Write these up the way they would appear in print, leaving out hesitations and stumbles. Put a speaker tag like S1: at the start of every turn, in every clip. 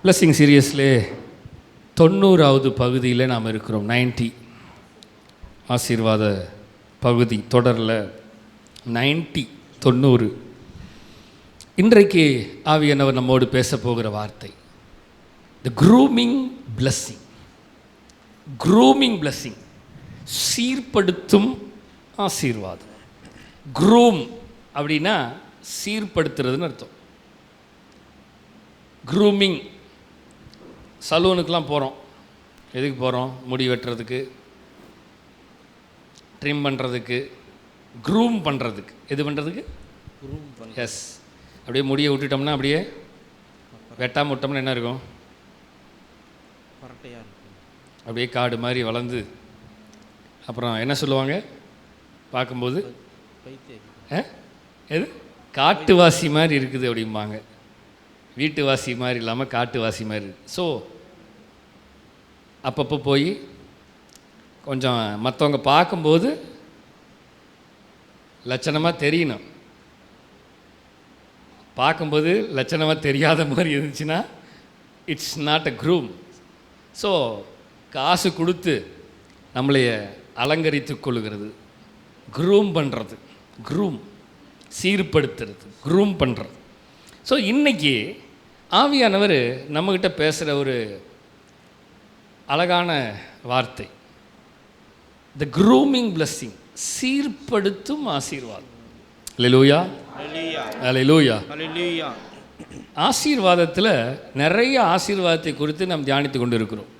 S1: Blessing சீரியஸ்லே 90வது பகுதியில் நாம் இருக்கிறோம். 90 ஆசீர்வாத பகுதி தொடரில் 90. இன்றைக்கு ஆவியானவர் நம்மோடு பேச போகிற வார்த்தை த க்ரூமிங் பிளஸ்ஸிங். க்ரூமிங் பிளஸ்ஸிங், சீர்படுத்தும் ஆசீர்வாதம். க்ரூம் அப்படின்னா சீர்படுத்துறதுன்னு அர்த்தம். க்ரூமிங், சலூனுக்கெலாம் போகிறோம். எதுக்கு போகிறோம்? முடி வெட்டுறதுக்கு, ட்ரிம் பண்ணுறதுக்கு, க்ரூம் பண்ணுறதுக்கு. எது பண்ணுறதுக்கு? எஸ். அப்படியே முடியை விட்டுட்டோம்னா, அப்படியே வெட்டாமல் விட்டோம்னா என்ன இருக்கும்? அப்படியே காடு மாதிரி வளர்ந்து, அப்புறம் என்ன சொல்லுவாங்க பார்க்கும்போது? எது? காட்டுவாசி மாதிரி இருக்குது அப்படிம்பாங்க. வீட்டுவாசி மாதிரி இல்லாமல் காட்டுவாசி மாதிரி. ஸோ அப்பப்போ போய் கொஞ்சம் மற்றவங்க பார்க்கும்போது லட்சணமாக தெரியணும். பார்க்கும்போது லட்சணமாக தெரியாத மாதிரி இருந்துச்சுன்னா it's not a groom. So காசு கொடுத்து நம்மளைய அலங்கரித்து கொள்ளுகிறது, க்ரூம் பண்ணுறது, க்ரூம் சீர்படுத்துறது, க்ரூம் பண்ணுறது. ஸோ இன்றைக்கி ஆவியானவர் நம்மக்கிட்ட பேசுகிற ஒரு அழகான வார்த்தை த க்ரூமிங் பிளஸ்ஸிங், சீர்படுத்தும் ஆசீர்வாதம். அல்லேலூயா, அல்லேலூயா. ஆசீர்வாதத்தில் நிறைய ஆசீர்வாதத்தை குறித்து நாம் தியானித்து கொண்டு இருக்கிறோம்.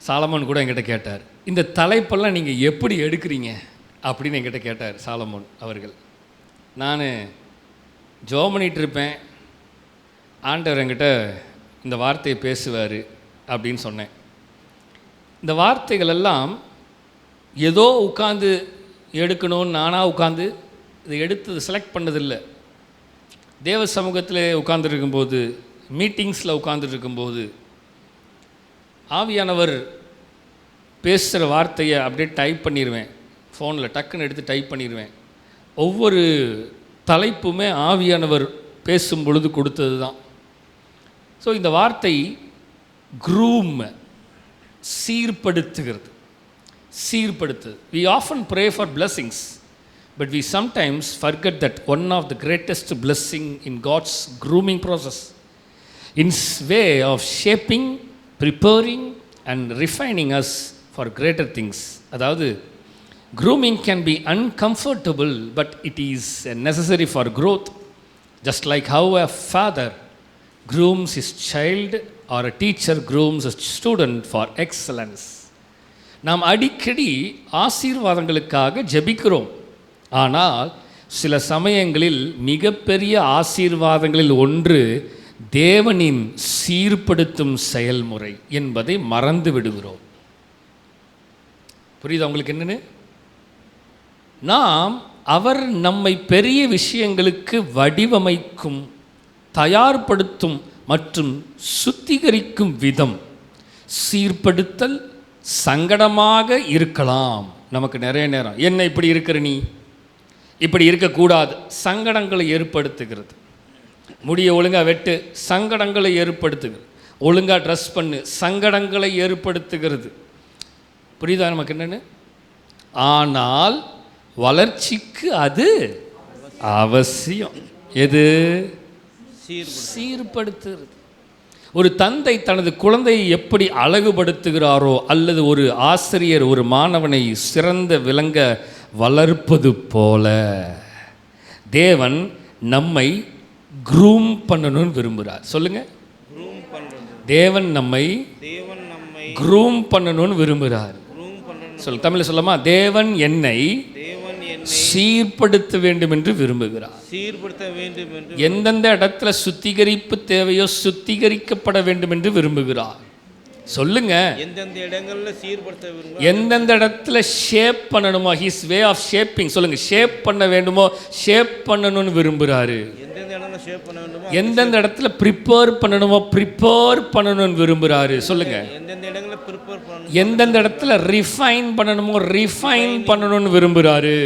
S1: சாலமோன் கூட என்கிட்ட கேட்டார், இந்த தலைப்பெல்லாம் நீங்கள் எப்படி எடுக்கிறீங்க அப்படின்னு என்கிட்ட கேட்டார் சாலமோன் அவர்கள். நான் ஜெபம் பண்ணிகிட்டு இருப்பேன், ஆண்டவர் என்கிட்ட இந்த வார்த்தையை பேசுவார் அப்படின்னு சொன்னேன். இந்த வார்த்தைகள் எல்லாம் ஏதோ உட்காந்து எடுக்கணும்னு நானாக உட்காந்து இதை எடுத்து செலக்ட் பண்ணதில்லை. தேவ சமூகத்தில் உட்காந்துருக்கும்போது, மீட்டிங்ஸில் உட்காந்துருக்கும்போது ஆவியானவர் பேசுகிற வார்த்தையை அப்படியே டைப் பண்ணிடுவேன். ஃபோனில் டக்குன்னு எடுத்து டைப் பண்ணிடுவேன். ஒவ்வொரு தலைப்புமே ஆவியானவர் பேசும் பொழுது கொடுத்தது தான். ஸோ இந்த வார்த்தை groom, சீர்படுத்துகிறது, சீர்படுத்துது. We often pray for blessings, but we sometimes forget that one of the greatest blessing in God's grooming process, in way of shaping, preparing and refining us for greater things. அதாவது grooming can be uncomfortable, but it is necessary for growth, just like how a father grooms his child or a teacher grooms a student for excellence. நாம் அடிக்கடி ஆசீர்வாதங்களுக்காக ஜெபிக்கிறோம். ஆனால் சில சமயங்களில் மிகப்பெரிய ஆசீர்வாதங்களில் ஒன்று தேவனின் சீர்படுத்தும் செயல்முறை என்பதை மறந்து விடுகிறோம். புரியுதா உங்களுக்கு என்னன்னு? நாம் அவர் நம்மை பெரிய விஷயங்களுக்கு வடிவமைக்கும், தயார்படுத்தும் மற்றும் சுத்திகரிக்கும் விதம், சீர்படுத்தல் சங்கடமாக இருக்கலாம். நமக்கு நிறைய நேரம் என்ன இப்படி இருக்கிற, நீ இப்படி இருக்கக்கூடாது, சங்கடங்களை ஏற்படுத்துகிறது. முடிய ஒழுங்காக வெட்டு, சங்கடங்களை ஏற்படுத்துகிறது. ஒழுங்காக ட்ரெஸ் பண்ணு, சங்கடங்களை ஏற்படுத்துகிறது. புரியுதா நமக்கு என்னென்னு? ஆனால் வளர்ச்சிக்கு அது அவசியம். எது? சீர்படுத்துகிறது. ஒரு தந்தை தனது குழந்தையை எப்படி அழகுபடுத்துகிறாரோ, அல்லது ஒரு ஆசிரியர் ஒரு மாணவனை சிறந்த விளங்க வளர்ப்பது போல தேவன் நம்மை க்ரூம் பண்ணணும்னு விரும்புகிறார். சொல்லுங்க, தேவன் நம்மை க்ரூம் பண்ணணும்னு விரும்புகிறார். சொல், தமிழில் சொல்லமா? தேவன் என்னை சீர்படுத்த வேண்டும் என்று விரும்புகிறார். சீர்படுத்த வேண்டும் என்று, எந்தெந்த இடத்துல சுத்திகரிப்பு தேவையோ சுத்திகரிக்கப்பட வேண்டும் என்று விரும்புகிறார். சொல்லுங்க, எந்தெந்த இடங்கள்ல சீர்படுத்த விரும்புகிறார், எந்தெந்த இடத்துல ஷேப் பண்ணணுமோ, ஹிஸ் வே ஆஃப் ஷேப்பிங். சொல்லுங்க, ஷேப் பண்ண வேண்டுமோ ஷேப் பண்ணணும்னு விரும்புகிறாரு. எந்தெந்த இடத்துல ப்ரிப்பேர் பண்ணணுமோ ப்ரிப்பேர் பண்ணணும்னு விரும்புகிறாரு. சொல்லுங்க, எந்தெந்த இடத்துல ரிஃபைன் பண்ணணுமோ ரிஃபைன் பண்ணணும்னு விரும்புகிறாரு.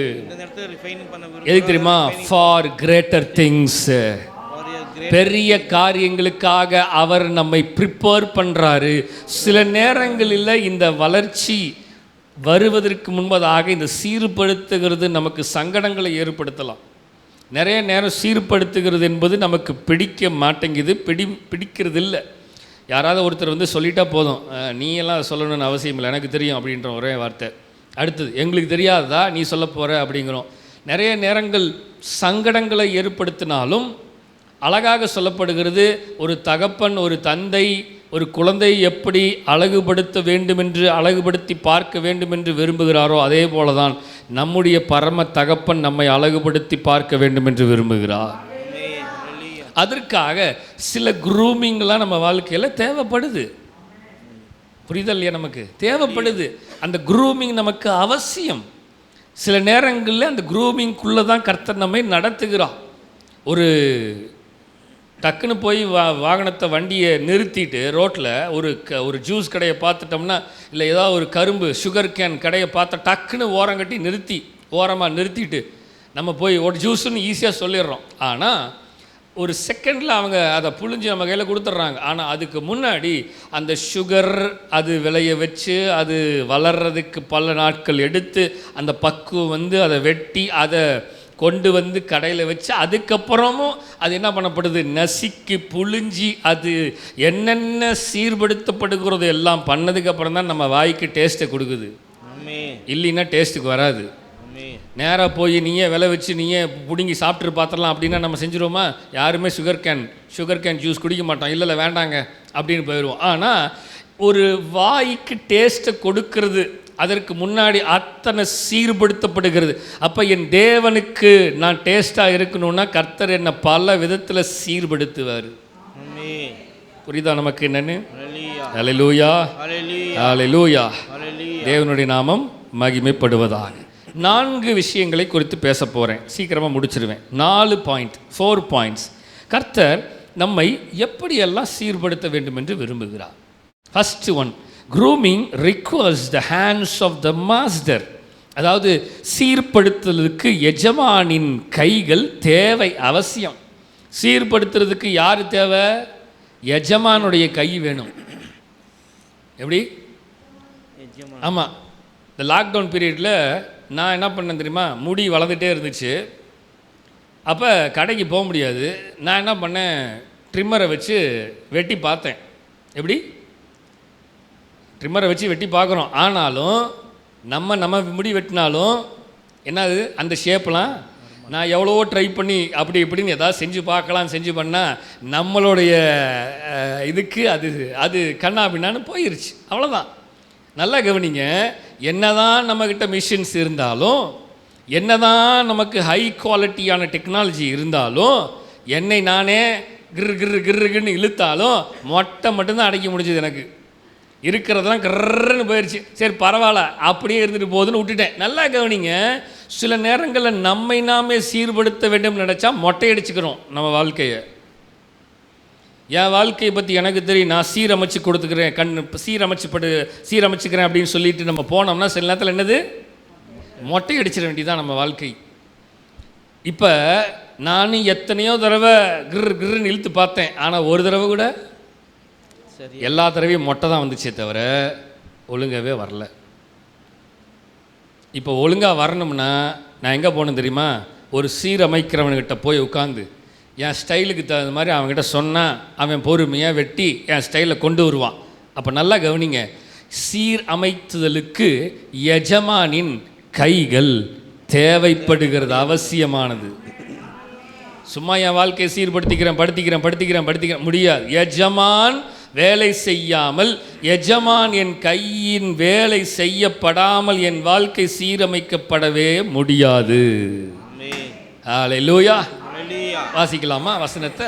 S1: எதுக்கு தெரியுமா? For greater things. பெரிய காரியங்களுக்காக அவர் நம்மை ப்ரிப்பேர் பண்ணுறாரு. சில நேரங்களில் இந்த வளர்ச்சி வருவதற்கு முன்பதாக இந்த சீர்படுத்துகிறது நமக்கு சங்கடங்களை ஏற்படுத்தலாம். நிறைய நேரம் சீர்படுத்துகிறது என்பது நமக்கு பிடிக்க மாட்டேங்குது, பிடிக்கிறது இல்லை. யாராவது ஒருத்தர் வந்து சொல்லிட்டா போதும், நீ எல்லாம் சொல்லணும்னு அவசியம் இல்லை, எனக்கு தெரியும் அப்படின்ற ஒரே வார்த்தை. அடுத்தது, எங்களுக்கு தெரியாததா நீ சொல்ல போகிற அப்படிங்கிறோம். நிறைய நேரங்கள் சங்கடங்களை ஏற்படுத்தினாலும் அழகாக சொல்லப்படுகிறது, ஒரு தகப்பன் ஒரு தந்தை ஒரு குழந்தை எப்படி அழகுபடுத்த வேண்டுமென்று அழகுபடுத்தி பார்க்க வேண்டுமென்று விரும்புகிறாரோ அதே போல தான் நம்முடைய பரம தகப்பன் நம்மை அழகுபடுத்தி பார்க்க வேண்டுமென்று விரும்புகிறார். அதற்காக சில குரூமிங்லாம் நம்ம வாழ்க்கையில் தேவைப்படுது. புரிதல் இல்லையா? நமக்கு தேவைப்படுது. அந்த குரூமிங் நமக்கு அவசியம். சில நேரங்களில் அந்த குரூமிங்குள்ளே தான் கர்த்தர் நம்மை நடத்துகிறான். ஒரு டக்குன்னு போய் வாகனத்தை வண்டியை நிறுத்திட்டு ரோட்டில் ஒரு ஜூஸ் கடையை பார்த்துட்டோம்னா, இல்லை ஏதாவது ஒரு கரும்பு சுகர் கேன் கடையை பார்த்தா டக்குன்னு ஓரங்கட்டி ஓரமாக நிறுத்திட்டு நம்ம போய் ஒரு ஜூஸுன்னு ஈஸியாக சொல்லிடுறோம். ஆனால் ஒரு செகண்டில் அவங்க அதை புழிஞ்சு நம்ம கையில் கொடுத்துட்றாங்க. ஆனால் அதுக்கு முன்னாடி அந்த சுகர் அது விளைய வச்சு அது வளர்கிறதுக்கு பல நாட்கள் எடுத்து அந்த பக்குவம் வந்து அதை வெட்டி அதை கொண்டு வந்து கடையில் வச்சு அதுக்கப்புறமும் அது என்ன பண்ணப்படுது, நசுக்கி புழிஞ்சி அது என்னென்ன சீர்படுத்தப்படுகிறதோ எல்லாம் பண்ணதுக்கப்புறம் தான் நம்ம வாய்க்கு டேஸ்ட்டை கொடுக்குது. இல்லைன்னா டேஸ்ட்டுக்கு வராது. நேராக போய் நீயே விலை வச்சு நீயே பிடுங்கி சாப்பிட்டு பார்த்துடலாம் அப்படின்னா நம்ம செஞ்சுருவோமா? யாருமே சுகர் கேன் ஜூஸ் குடிக்க மாட்டோம். இல்லை வேண்டாங்க அப்படின்னு போயிடுவோம். ஆனால் ஒரு வாய்க்கு டேஸ்ட்டை கொடுக்கறது அதற்கு முன்னாடி அத்தனை சீர்படுத்தப்படுகிறது. அப்போ என் தேவனுக்கு நான் டேஸ்ட்டாக இருக்கணும்னா கர்த்தர் என்னை பல விதத்தில் சீர்படுத்துவார். புரியுதா நமக்கு என்னன்னு? ஹல்லேலூயா, ஹல்லேலூயா. தேவனுடைய நாமம் மகிமைப்படுவதாக. 4 விஷயங்களை குறித்து பேச போகிறேன். சீக்கிரமாக முடிச்சிருவேன். 4 பாயிண்ட்ஸ். கர்த்தர் நம்மை எப்படியெல்லாம் சீர்படுத்த வேண்டும் என்று விரும்புகிறார். First one, grooming requires the hands of the master. அதாவது சீர்படுத்துறதுக்கு எஜமானின் கைகள் தேவை, அவசியம். சீர்படுத்துறதுக்கு யார் தேவை? எஜமானுடைய கை வேணும். எப்படி? ஆமாம். இந்த லாக்டவுன் பீரியடில் நான் என்ன பண்ணேன் தெரியுமா? முடி வளர்ந்துட்டே இருந்துச்சு. அப்போ கடைக்கு போக முடியாது. நான் என்ன பண்ணேன், ட்ரிம்மரை வச்சு வெட்டி பார்த்தேன். எப்படி? ட்ரிம்மரை வச்சு வெட்டி பார்க்குறோம். ஆனாலும் நம்ம முடி வெட்டினாலும் என்னது அந்த ஷேப்லாம் நான் எவ்வளவோ ட்ரை பண்ணி அப்படி இப்படின்னு எதாவது செஞ்சு பண்ணால் நம்மளுடைய இதுக்கு அது கண்ணா பின்னான்னு போயிடுச்சு. அவ்வளோதான். நல்லா கவனிங்க. என்னதான் நம்மக்கிட்ட மிஷின்ஸ் இருந்தாலும், என்னதான் நமக்கு ஹை குவாலிட்டியான டெக்னாலஜி இருந்தாலும், என்னை நானே கிருன்னு இழுத்தாலும் மொட்டை மட்டும்தான் அடைக்க முடிஞ்சது. எனக்கு இருக்கிறதெல்லாம் கர்ன்னு போயிடுச்சு. சரி பரவாயில்ல அப்படியே இருந்துட்டு போகுதுன்னு விட்டுட்டேன். நல்லா கவனிங்க. சில நேரங்களில் நம்மை நாமே சீர்படுத்த வேண்டும் நினச்சா மொட்டை அடிச்சுக்கிறோம் நம்ம வாழ்க்கையை. என் வாழ்க்கையை பற்றி எனக்கு தெரியும், நான் சீரமைச்சு கொடுத்துக்கிறேன், சீரமைச்சுக்கிறேன் அப்படின்னு சொல்லிட்டு நம்ம போனோம்னா சில நேரத்தில் என்னது, மொட்டை அடிச்சிட வேண்டியதான் நம்ம வாழ்க்கை. இப்போ நானும் எத்தனையோ தடவை கிருன்னு இழுத்து பார்த்தேன். ஆனால் ஒரு தடவை கூட எல்லா தடவையும் மொட்டை தான் வந்துச்சே தவிர ஒழுங்காகவே வரல. இப்போ ஒழுங்காக வரணும்னா நான் எங்கே போகணும் தெரியுமா? ஒரு சீரமைக்கிறவன்கிட்ட போய் உட்காந்து என் ஸ்டைலுக்கு தகுந்த மாதிரி அவன்கிட்ட சொன்னால் அவன் பொறுமையாக வெட்டி என் ஸ்டைலில் கொண்டு வருவான். அப்போ நல்லா கவனிங்க. சீர் அமைத்துதலுக்கு எஜமானின் கைகள் தேவைப்படுகிறது, அவசியமானது. சும்மா என் வாழ்க்கையை சீர்படுத்திக்கிறேன் முடியாது. எஜமான் வேலை செய்யாமல், எஜமான் என் கையின் வேலை செய்யப்படாமல் என் வாழ்க்கை சீரமைக்கப்படவே முடியாது. ஹல்லேலூயா. வாசிக்கலாமா வசனத்தை?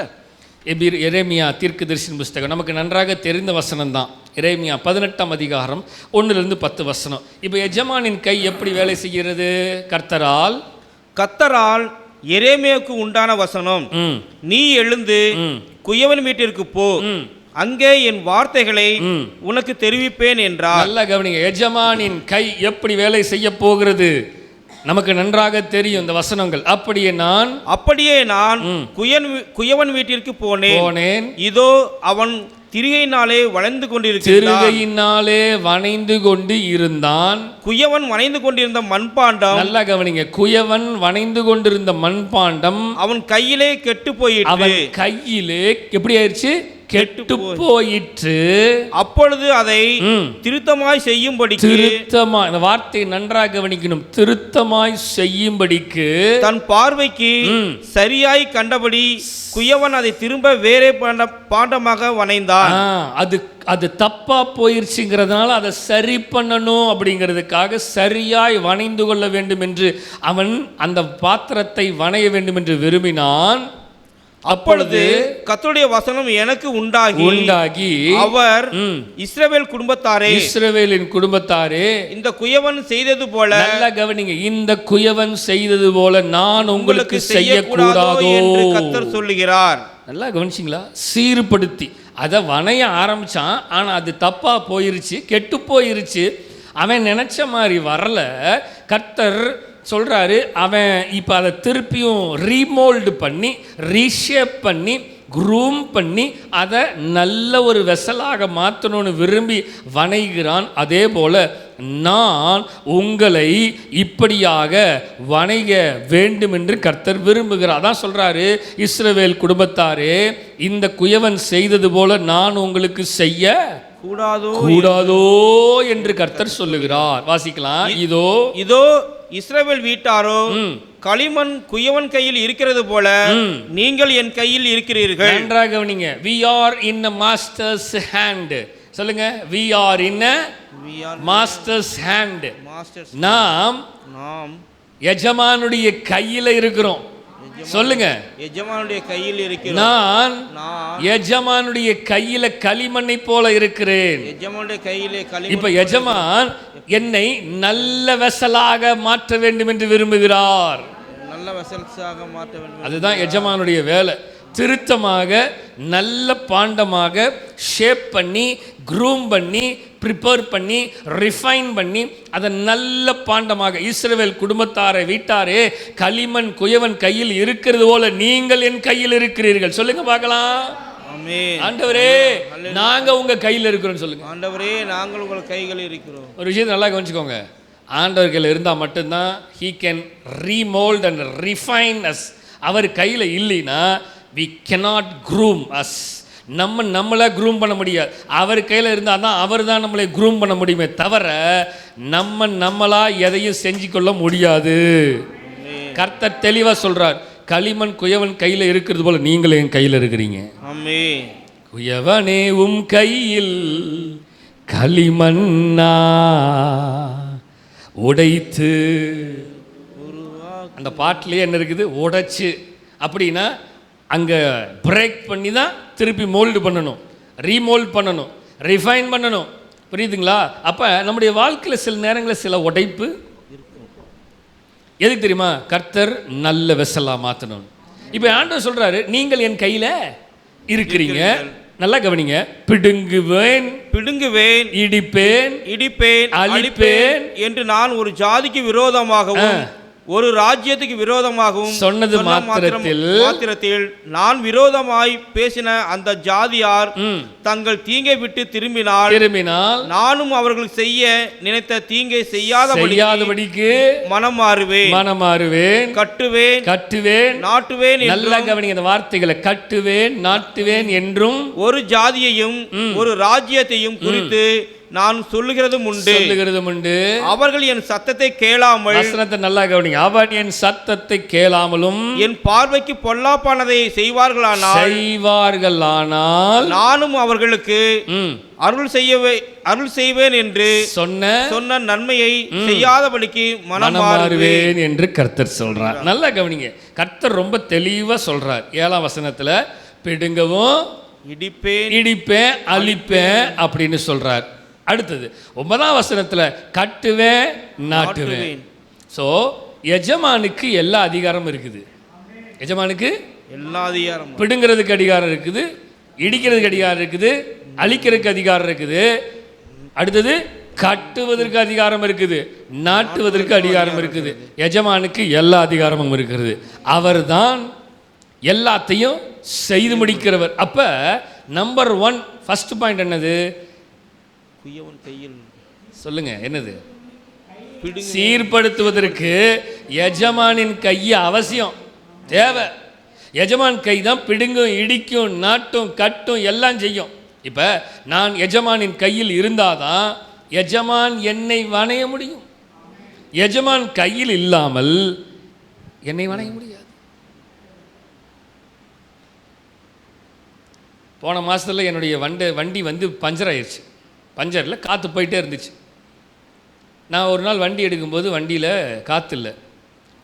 S1: எரேமியா தீர்க்கதரிசியின் புஸ்தகம் நமக்கு நன்றாக தெரிந்த வசனம் தான். எரேமியா 18ஆம் அதிகாரம் 1-10 வசனம். இப்போ எஜமானின் கை எப்படி வேலை செய்கிறது? கர்த்தரால் எரேமியாவுக்கு உண்டான வசனம், நீ எழுந்து குயவன் வீட்டிற்கு போ, அங்கே என் வார்த்தைகளை உனக்கு தெரிவிப்பேன் என்றார். நல்ல கவனிங்க. எஜமானின் கை எப்படி வேலை செய்ய போகிறது? நமக்கு நன்றாக தெரியும் இந்த வசனங்கள். அப்படியே நான்
S2: குயவன் வீட்டிற்கு போனேன். இதோ அவன் திரிகையினாலே வனைந்து கொண்டு இருந்தான். குயவன் வனைந்து கொண்டிருந்த மண்பாண்டம்,
S1: நல்லா கவனிங்க, குயவன் வனைந்து கொண்டிருந்த மண்பாண்டம்
S2: அவன் கையிலே கெட்டு போயிற்று.
S1: அவன் கையிலே எப்படி ஆயிடுச்சு? கெட்டு போயிற்று.
S2: அப்பொழுது அதை திருத்தமாய் செய்யும்படிக்கு,
S1: இந்த வார்த்தையை நன்றாக கவனிக்கணும், திருத்தமாய் செய்யும்படிக்கு
S2: தன் பார்வைக்கு சரியாய் கண்டபடி குயவன் அதை திரும்ப வேறே பாண்டமாக வனைந்தான்.
S1: அது தப்பா போயிருச்சுங்கிறதுனால அதை சரி பண்ணணும் அப்படிங்கிறதுக்காக சரியாய் வனைந்து கொள்ள வேண்டும் என்று அவன் அந்த பாத்திரத்தை வணைய வேண்டும் என்று விரும்பினான்.
S2: அப்பொழுது கர்த்தருடைய வசனம் எனக்கு உண்டாகி அவர் இஸ்ரவேலின் குடும்பத்தாரே இந்த குயவன் செய்தது போல,
S1: நல்லா கவனிங்க, இந்த குயவன் செய்தது போல நான் உங்களுக்கு செய்யக்கூடாதோ
S2: என்று கர்த்தர் சொல்லுகிறார்.
S1: நல்லா கவனிச்சிங்களா? சீர்படுத்தி அதை வணைய ஆரம்பிச்சான், ஆனா அது தப்பா போயிருச்சு, கெட்டு போயிருச்சு, அவன் நினைச்ச மாதிரி வரல. கர்த்தர் சொல்கிறாரு, அவன் இப்போ அதை திருப்பியும் ரீமோல்டு பண்ணி ரீஷேப் பண்ணி க்ரூம் பண்ணி அதை நல்ல ஒரு வெசலாக மாற்றணும்னு விரும்பி வணைகிறான். அதே போல் நான் உங்களை இப்படியாக வணைய வேண்டும் என்று கர்த்தர் விரும்புகிறார். அதான் சொல்கிறாரு, இஸ்ரவேல் குடும்பத்தாரே, இந்த குயவன் செய்தது போல நான் உங்களுக்கு செய்ய கூடாதோ என்று கர்த்தர் சொல்லுகிறார். வாசிக்கலாம்.
S2: இதோ இஸ்ரவேல் வீட்டாரோ களிமண் குயவன் கையில் இருக்கிறது போல நீங்கள் என் கையில் இருக்கிறீர்கள்.
S1: நன்றாக கவனிங்க. we are in a master's hand. சொல்லுங்க, we are in a master's hand. நாம் எஜமானுடைய கையில் இருக்கிறோம். சொல்லுங்க,
S2: எஜமானுடைய கையில் இருக்கிறோம்.
S1: நான் எஜமானுடைய கையில களிமண்ணை போல இருக்கிறேன்.
S2: எஜமானுடைய கையிலே களிமண்.
S1: இப்ப எஜமான் என்னை நல்ல வெசலாக மாற்ற வேண்டும் என்று விரும்புகிறார்.
S2: நல்ல வெசலாக மாற்ற வேண்டும்,
S1: அதுதான் எஜமானுடைய வேலை. திருத்தமாக நல்ல பாண்டமாக ஷேப் பண்ணி க்ரூம் பண்ணி ப்ரிப்பேர் பண்ணி ரிஃபைன் பண்ணி அதை நல்ல பாண்டமாக. இஸ்ரவேல் குடும்பத்தாரை வீட்டாரே, களிமண் குயவன் கையில் இருக்கிறது போல நீங்கள் என் கையில் இருக்கிறீர்கள். சொல்லுங்க பார்க்கலாம். ஆண்டவரே, நாங்க உங்க கையில் இருக்கிறோம். சொல்லுங்க,
S2: ஆண்டவரே, நாங்கள் உங்கள் கைகளில் இருக்கிறோம்.
S1: ஒரு விஷயத்தை நல்லா கவனிச்சுக்கோங்க, ஆண்டவர் கையில் இருந்தால் மட்டும்தான் he can remold and refine us. அவர் கையில் இல்லைன்னா we cannot groom us. நம்மளை க்ரூம் பண்ண முடியாது. அவர் கையில் இருந்தால் தான் அவர் தான் நம்மளை க்ரூம் பண்ண முடியுமே தவிர நம்மளா எதையும் செஞ்சு கொள்ள முடியாது. கர்த்தர் தெளிவாக சொல்றார், களிமண் குயவன் கையில் இருக்கிறது போல நீங்கள் என் கையில் இருக்கிறீங்க. குயவனே உம் கையில் களிமண்ணா உடைத்து, அந்த பாட்டிலே என்ன இருக்குது? உடைச்சு. அப்படின்னா அங்கே பிரேக் பண்ணி தான் திருப்பி மோல்டு பண்ணணும், ரீமோல்ட் பண்ணணும், ரிஃபைன் பண்ணணும். புரியுதுங்களா? அப்போ நம்முடைய வாழ்க்கையில் சில நேரங்களில் சில உடைப்பு எதுக்கு தெரியுமா? கர்த்தர் நல்ல வெசலாக மாற்றணும். இப்போ ஆண்டவர் சொல்கிறாரு, நீங்கள் என் கையில் இருக்கிறீங்க. நல்லா கவனிங்க. பிடுங்குவேன், இடிப்பேன், அழிப்பேன்
S2: என்று நான் ஒரு ஜாதிக்கு விரோதமாகவும் ஒரு ராஜ்யத்துக்கு விரோதமாகவும்
S1: சொன்னது மாத்திரத்தில்
S2: நான் விரோதமாய் பேசின அந்த ஜாதியார் தங்கள் தீங்கை விட்டு திரும்பினால் நானும் அவர்கள் செய்ய நினைத்த தீங்கை செய்யாதபடிக்கு மனம் மாறுவேன், கட்டுவேன், நாட்டுவேன்.
S1: நல்லா கவனிங்க இந்த வார்த்தைகளை, கட்டுவேன், நாட்டுவேன் என்றும்
S2: ஒரு ஜாதியையும் ஒரு ராஜ்யத்தையும் குறித்து நான் சொல்லுகிறதும் உண்டு. அவர்கள் என் சத்தத்தை கேளாமல்,
S1: வசனத்தை நல்லா கவனிங்க, அவன் என் சத்தத்தை கேளாமலும்
S2: என் பார்வைக்கு பொல்லாப்பானதை செய்வார்களானால் நானும் அவர்களுக்கு அருள் செய்வேன் என்று சொன்ன நன்மையை செய்யாதபடிக்கு மனம் மாறுவேன்
S1: என்று கர்த்தர் சொல்றார். நல்லா கவனிங்க, கர்த்தர் ரொம்ப தெளிவா சொல்றார். 7ஆம் வசனத்துல பிடுங்கவும், இடிப்பேன், அழிப்பேன் அப்படின்னு சொல்றார். அடுத்தது 9ஆம் வசனத்துல கட்டுவேன், நாட்டுவேன். ஸோ எஜமானுக்கு எல்லா அதிகாரமும் இருக்குது. எஜமானுக்கு
S2: எல்லா அதிகாரம்,
S1: பிடுங்கிறதுக்கு அதிகாரம் இருக்குது, இடிக்கிறதுக்கு அதிகாரம் இருக்குது, அழிக்கிறதுக்கு அதிகாரம் இருக்குது. அடுத்தது கட்டுவதற்கு அதிகாரம் இருக்குது, நாட்டுவதற்கு அதிகாரம் இருக்குது. எஜமானுக்கு எல்லா அதிகாரமும் இருக்கிறது. அவர்தான் எல்லாத்தையும் செய்து முடிக்கிறவர். அப்ப நம்பர் 1 ஃபர்ஸ்ட் பாயிண்ட் என்னது?
S2: குயவன் கையில்
S1: சொல்லுங்க, என்னது?
S2: பிடுங்கு.
S1: சீர்படுத்துவதற்கு எஜமானின் கையை அவசியம் தேவை. எஜமான் கை தான் பிடுங்கும், இடிக்கும், நாட்டும், கட்டும், எல்லாம் செய்யும். இப்போ நான் எஜமானின் கையில் இருந்தாதான் எஜமான் என்னை வணைய முடியும். எஜமான் கையில் இல்லாமல் என்னை வணைய முடியாது. போன மாதத்தில் என்னுடைய வண்டி வந்து பஞ்சர் ஆயிடுச்சு. பஞ்சரில் காற்று போயிட்டே இருந்துச்சு. நான் ஒரு நாள் வண்டி எடுக்கும்போது வண்டியில் காற்று இல்லை.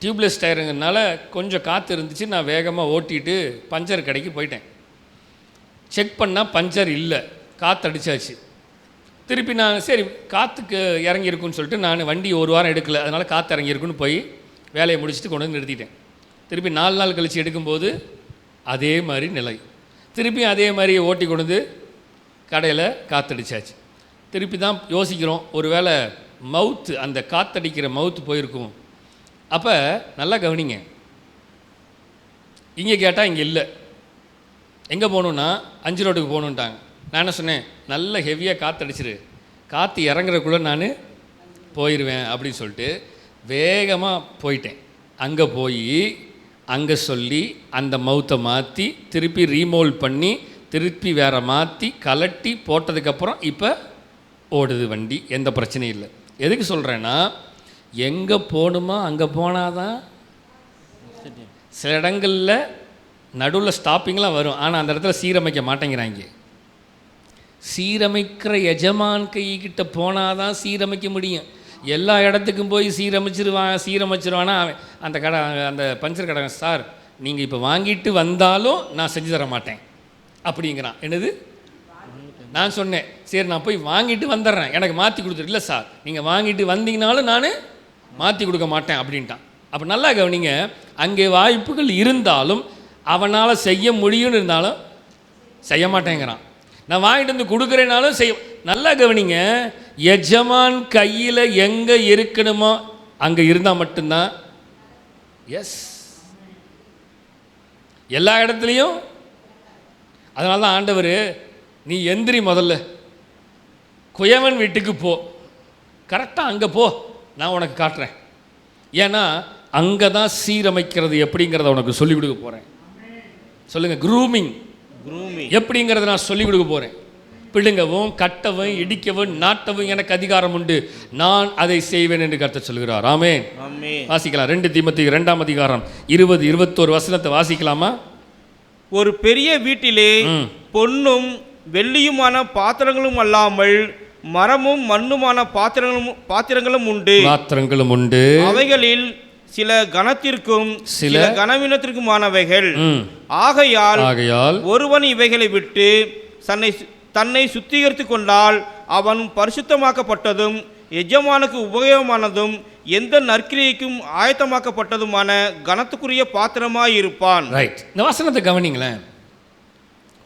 S1: டியூப்லெஸ் டயருங்கிறதுனால கொஞ்சம் காற்று இருந்துச்சு. நான் வேகமாக ஓட்டிட்டு பஞ்சர் கடைக்கு போயிட்டேன். செக் பண்ணால் பஞ்சர் இல்லை, காற்று அடித்தாச்சு. திருப்பி நான் சரி காற்றுக்கு இறங்கியிருக்குன்னு சொல்லிட்டு நான் வண்டி ஒரு வாரம் எடுக்கலை, அதனால் காற்று இறங்கியிருக்குன்னு போய் வேலையை முடிச்சுட்டு கொண்டு வந்து நிறுத்திட்டேன். திருப்பி 4 நாள் கழித்து எடுக்கும்போது அதே மாதிரி நிலை. திருப்பி அதே மாதிரி ஓட்டி கொண்டு வந்து கடையில் காற்றடிச்சாச்சு. திருப்பி தான் யோசிக்கிறோம், ஒரு வேளை மவுத்து, அந்த காற்றடிக்கிற மவுத்து போயிருக்கும். அப்போ நல்லா கவனிங்க, இங்கே கேட்டால் இங்கே இல்லை. எங்கே போகணுன்னா 5 ரோட்டுக்கு போகணுன்ட்டாங்க. நான் என்ன சொன்னேன், நல்ல ஹெவியாக காற்றடிச்சிரு, காற்று இறங்குறதுக்குள்ளே நான் போயிடுவேன் அப்படின்னு சொல்லிட்டு வேகமாக போயிட்டேன். அங்கே போய் அங்கே சொல்லி அந்த மவுத்தை மாற்றி திருப்பி ரீமோல்ட் பண்ணி திருப்பி வேறு மாற்றி கலட்டி போட்டதுக்கப்புறம் இப்போ ஓடுது வண்டி, எந்த பிரச்சனையும் இல்லை. எதுக்கு சொல்கிறேன்னா, எங்கே போகணுமோ அங்கே போனாதான். சில இடங்களில் நடுவில் ஸ்டாப்பிங்லாம் வரும், ஆனால் அந்த இடத்துல சீரமைக்க மாட்டேங்கிறாங்க. சீரமைக்கிற எஜமான் கைக்கிட்ட போனாதான் சீரமைக்க முடியும். எல்லா இடத்துக்கும் போய் சீரமைச்சிருவானா அந்த கடை, அந்த பஞ்சர் கடை, சார் நீங்கள் இப்போ வாங்கிட்டு வந்தாலும் நான் செஞ்சு தர மாட்டேன் அப்படிங்கிறான். என்னது? நான் சொன்னேன், சரி நான் போய் வாங்கிட்டு வந்துடுறேன், எனக்கு மாற்றி கொடுத்துரு. இல்லை சார், நீங்கள் வாங்கிட்டு வந்தீங்கனாலும் நான் மாற்றி கொடுக்க மாட்டேன் அப்படின்ட்டான். அப்போ நல்லா கவனிங்க, அங்கே வாய்ப்புகள் இருந்தாலும் அவனால் செய்ய முடியும்னு இருந்தாலும் செய்ய மாட்டேங்கிறான். நான் வாங்கிட்டு வந்து கொடுக்குறேனாலும் செய்ய. நல்லா கவனிங்க, எஜமான் கையில் எங்கே இருக்கணுமோ அங்கே இருந்தால் மட்டும்தான். எஸ், எல்லா இடத்துலையும். அதனால தான் ஆண்டவர், நீ எந்திரி, முதல்ல குயவன் வீட்டுக்கு போ, கரெக்டாக அங்கே போ, நான் உனக்கு காட்டுறேன். ஏன்னா அங்கே தான் சீரமைக்கிறது எப்படிங்கிறத உனக்கு சொல்லிக் கொடுக்க போகிறேன். சொல்லுங்கள், க்ரூமிங் எப்படிங்கிறத நான் சொல்லிக் கொடுக்க போகிறேன். பிடுங்கவும், கட்டவும், இடிக்கவும், நாட்டவும் எனக்கு அதிகாரம் உண்டு, நான் அதை செய்வேன் என்று கர்த்தர் சொல்கிறார். ஆமென். வாசிக்கலாம். 2 தீமோத்தேயு 2ஆம் அதிகாரம் 20-21 வசனத்தை வாசிக்கலாமா?
S2: ஒரு பெரிய வீட்டிலே பொன்னும் வெள்ளியுமான பாத்திரங்களும் அல்லாமல் மரமும் மண்ணுமான பாத்திரங்களும் உண்டு. அவைகளில் சில கனத்திற்கும் சில கனவீனத்திற்குமானவைகள். ஆகையால் ஒருவன் இவைகளை விட்டு தன்னை சுத்திகரித்து கொண்டால் அவன் பரிசுத்தமாக்கப்பட்டதும் எஜமானுக்கு உபயோகமானதும் எந்த நற்கிரியைக்கும் ஆயத்தமாக்கப்பட்டதுமான கனத்துக்குரிய பாத்திரமாய் இருப்பான்.
S1: ரைட். இந்த வசனத்தை கவனிங்களேன்.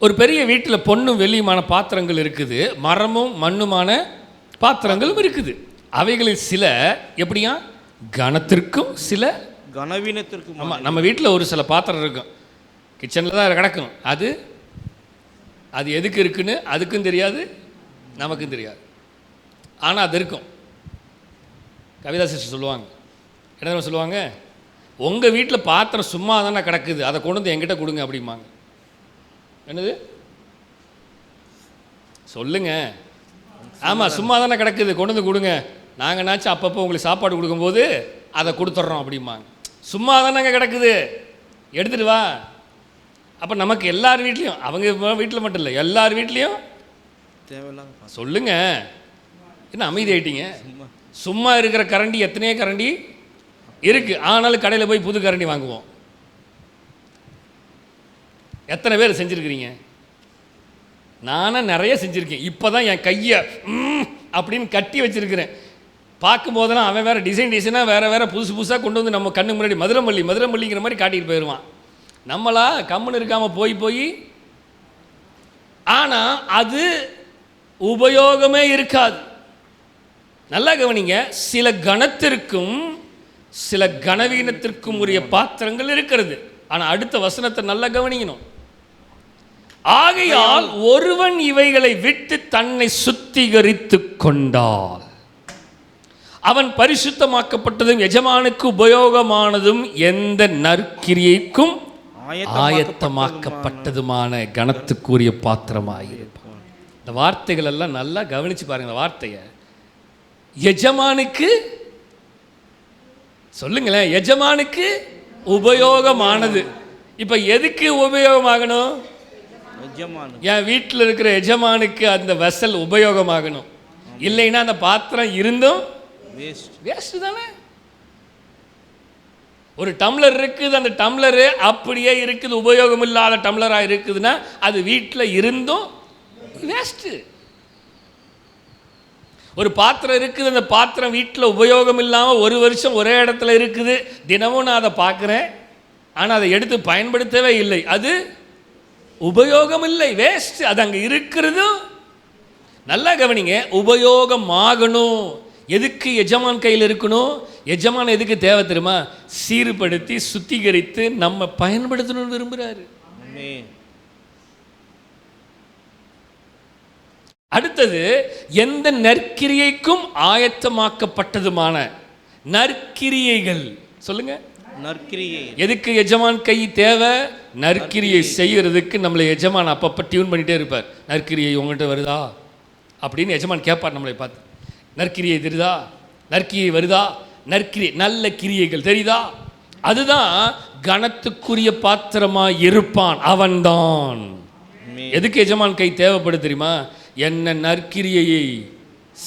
S1: ஒரு பெரிய வீட்டில் பொன்னும் வெள்ளியுமான பாத்திரங்கள் இருக்குது, மரமும் மண்ணுமான பாத்திரங்களும் இருக்குது. அவைகளில் சில எப்படியா கனத்திற்கும் சில
S2: கனவீனத்திற்கும்.
S1: ஆமாம், நம்ம வீட்டில் ஒரு சில பாத்திரம் இருக்கும், கிச்சனில் தான் கிடக்கும். அது எதுக்கு இருக்குன்னு அதுக்கும் தெரியாது, நமக்கும் தெரியாது, ஆனால் அது இருக்கும். கவிதா சிஸ்டர் சொல்லுவாங்க, என்ன சொல்லுவாங்க, உங்கள் வீட்டில் பாத்திரம் சும்மா தானே கிடக்குது, அதை கொண்டு வந்து என்கிட்ட கொடுங்க அப்படிம்பாங்க. என்னது சொல்லுங்க? ஆமாம், சும்மா தானே கிடக்குது, கொண்டு வந்து கொடுங்க, நாங்கள்னாச்சும் அப்பப்போ உங்களுக்கு சாப்பாடு கொடுக்கும்போது அதை கொடுத்துட்றோம் அப்படிம்பாங்க. சும்மா தானேங்க கிடக்குது, எடுத்துகிட்டு வா. அப்போ நமக்கு எல்லார் வீட்லேயும், அவங்க வீட்டில் மட்டும் இல்லை, எல்லார் வீட்லேயும் தேவையில்லாத. சொல்லுங்க, என்ன அமைதி ஆகிட்டீங்க? சும்மா இருக்கிற கரண்டி எத்தனையோ கரண்டி இருக்குது, ஆனாலும் கடையில் போய் புது கரண்டி வாங்குவோம். எத்தனை பேர் செஞ்சுருக்கிறீங்க? நானும் நிறைய செஞ்சுருக்கேன். இப்போ தான் என் கையை அப்படின்னு கட்டி வச்சுருக்கிறேன். பார்க்கும்போதெல்லாம் அவன் வேறு டிசைனாக வேறு புதுசாக கொண்டு வந்து நம்ம கண்ணு முன்னாடி மதுரமல்லிங்கிற மாதிரி காட்டிட்டு போயிடுவான். நம்மளா கம்முன்னு இருக்காமல் போய் ஆனால் அது உபயோகமே இருக்காது. நல்லா கவனிங்க, சில கணத்திற்கும் சில கனவீனத்திற்கும் உரிய பாத்திரங்கள் இருக்கிறது. ஆனால் அடுத்த வசனத்தை நல்லா கவனிக்கணும். ஆகையால் ஒருவன் இவைகளை விட்டு தன்னை சுத்திகரித்து கொண்டால் அவன் பரிசுத்தமாக்கப்பட்டதும் எஜமானுக்கு உபயோகமானதும் எந்த நற்கிரியைக்கும் ஆயத்தமாக்கப்பட்டதுமான கனத்துக்குரிய பாத்திரமாயிருப்பான். இந்த வார்த்தைகள் எல்லாம் நல்லா கவனிச்சு பாருங்க. இந்த வார்த்தையை எஜமானுக்கு சொல்லுங்களேன், எஜமானுக்கு உபயோகமானது. இப்ப எதுக்கு உபயோகமாகணும்? என் வீட்டில் இருக்கிற எஜமானுக்கு அந்த வெசல் உபயோகமாகணும். இல்லைன்னா அந்த பாத்திரம் இருந்தும் வேஸ்ட் தானே. ஒரு டம்ளர் இருக்குது, அந்த டம்ளரு அப்படியே இருக்குது, உபயோகம் இல்லாத டம்ளராக இருக்குதுன்னா அது வீட்டில் இருந்தும் வேஸ்ட்டு. ஒரு பாத்திரம் இருக்குது, அந்த பாத்திரம் வீட்டில் உபயோகம் இல்லாமல் ஒரு வருஷம் ஒரே இடத்துல இருக்குது, தினமும் நான் அதை பார்க்குறேன், ஆனால் அதை எடுத்து பயன்படுத்தவே இல்லை, அது உபயோகம் இல்லை, வேஸ்ட். அது அங்கே இருக்கிறது. நல்லா கவனிங்க, உபயோகமாகணும். எதுக்கு எஜமான் கையில் இருக்கணும்? எஜமான் எதுக்கு தேவை தெரியுமா? சீர்படுத்தி சுத்திகரித்து நம்ம பயன்படுத்தணும்னு விரும்புகிறாரு. அடுத்தது, எந்த நற்கிரியைக்கும் ஆயத்தமாக்கப்பட்டதுமான நற்கிரியைகள். சொல்லுங்க, நற்கிரியை. எதுக்கு எஜமான் கை தேவை? நற்கிரியை செய்யறதுக்கு நம்மளை எஜமான் அப்பப்போ டியூன் பண்ணிட்டே இருப்பார். நற்கிரியை உங்கள்கிட்ட வருதா அப்படின்னு எஜமான் கேட்பார் நம்மளை பார்த்து. நற்கிரியை தெரியுதா? நற்கிரியை வருதா? நற்கிரியை நல்ல கிரியைகள் தெரியுதா? அதுதான் கனத்துக்குரிய பாத்திரமா இருப்பான் அவன்தான். எதுக்கு எஜமான் கை தேவைப்படும் தெரியுமா? என்ன நற்கிரியையை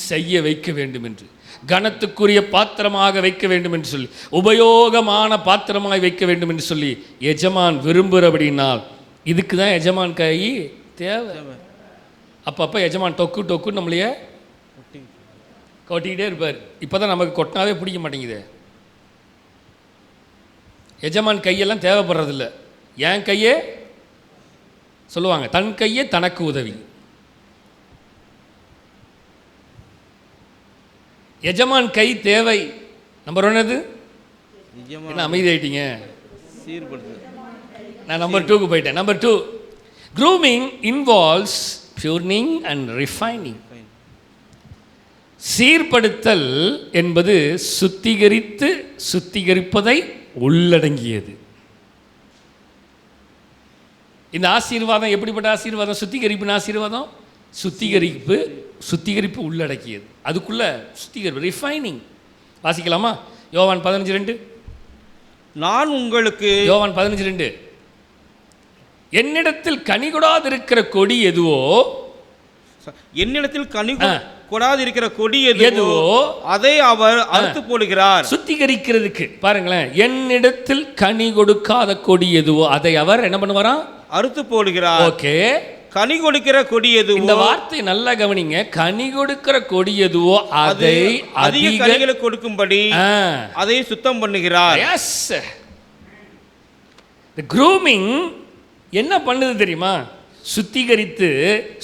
S1: செய்ய வைக்க வேண்டும் என்று, கனத்துக்குரிய பாத்திரமாக வைக்க வேண்டும் என்று சொல்லி, உபயோகமான பாத்திரமாக வைக்க வேண்டும் என்று சொல்லி எஜமான் விரும்புகிறபடினால் இதுக்கு தான் எஜமான் கை தேவை. அப்பப்போ எஜமான் டொக்கு டொக்கு நம்மளையே கொட்டிக்கிட்டே இருப்பார். இப்போ தான் நமக்கு கொட்டினாவே பிடிக்க மாட்டேங்குது. எஜமான் கையெல்லாம் தேவைப்படுறதில்ல. என் கையே சொல்லுவாங்க, தன் கையே தனக்கு உதவி. எஜமான் கை தேவை. நம்பர் 1 என்ன அமைதி ஆயிட்டீங்க? நான் நம்பர் 2க்கு போயிட்டேன். Number 2, grooming involves purifying and refining. சீர்படுத்தல் என்பது சுத்திகரிப்பதை உள்ளடங்கியது. இந்த ஆசீர்வாதம் எப்படிப்பட்ட ஆசீர்வாதம்? சுத்திகரிப்பின் ஆசீர்வாதம். சுத்திகரிப்பு உள்ளடக்கியது. அதுக்குள்ள சுத்திகரிப்பு, ரிஃபைனிங். வாசிக்கலாமா? யோவான் 15:2.
S2: நான் உங்களுக்கு,
S1: யோவான் 15:2, என்னிடத்தில் கனி கொடாதிருக்கிற கொடி எதுவோ,
S2: என்னிடத்தில் கனி கொடாதிருக்கிற கொடி எதுவோ அதை அவர் அறுத்து போடுகிறார்.
S1: சுத்திகரிக்கிறதுக்கு பாருங்களேன், என்னிடத்தில் கனி கொடுக்காத கொடி எதுவோ அதை அவர் என்ன பண்ணுவாராம்? அறுத்து போடுகிறார். ஓகே, கனி கொடுக்கிற கொடி எதுவோ, இந்த வார்த்தை நல்லா கவனிங்க, கனி கொடுக்கிற கொடி எதுவோ அதை அதிக கனிகளை கொடுக்கும்படி அதை சுத்தம் பண்ணுகிறார். எஸ், the grooming என்ன பண்ணுது தெரியுமா?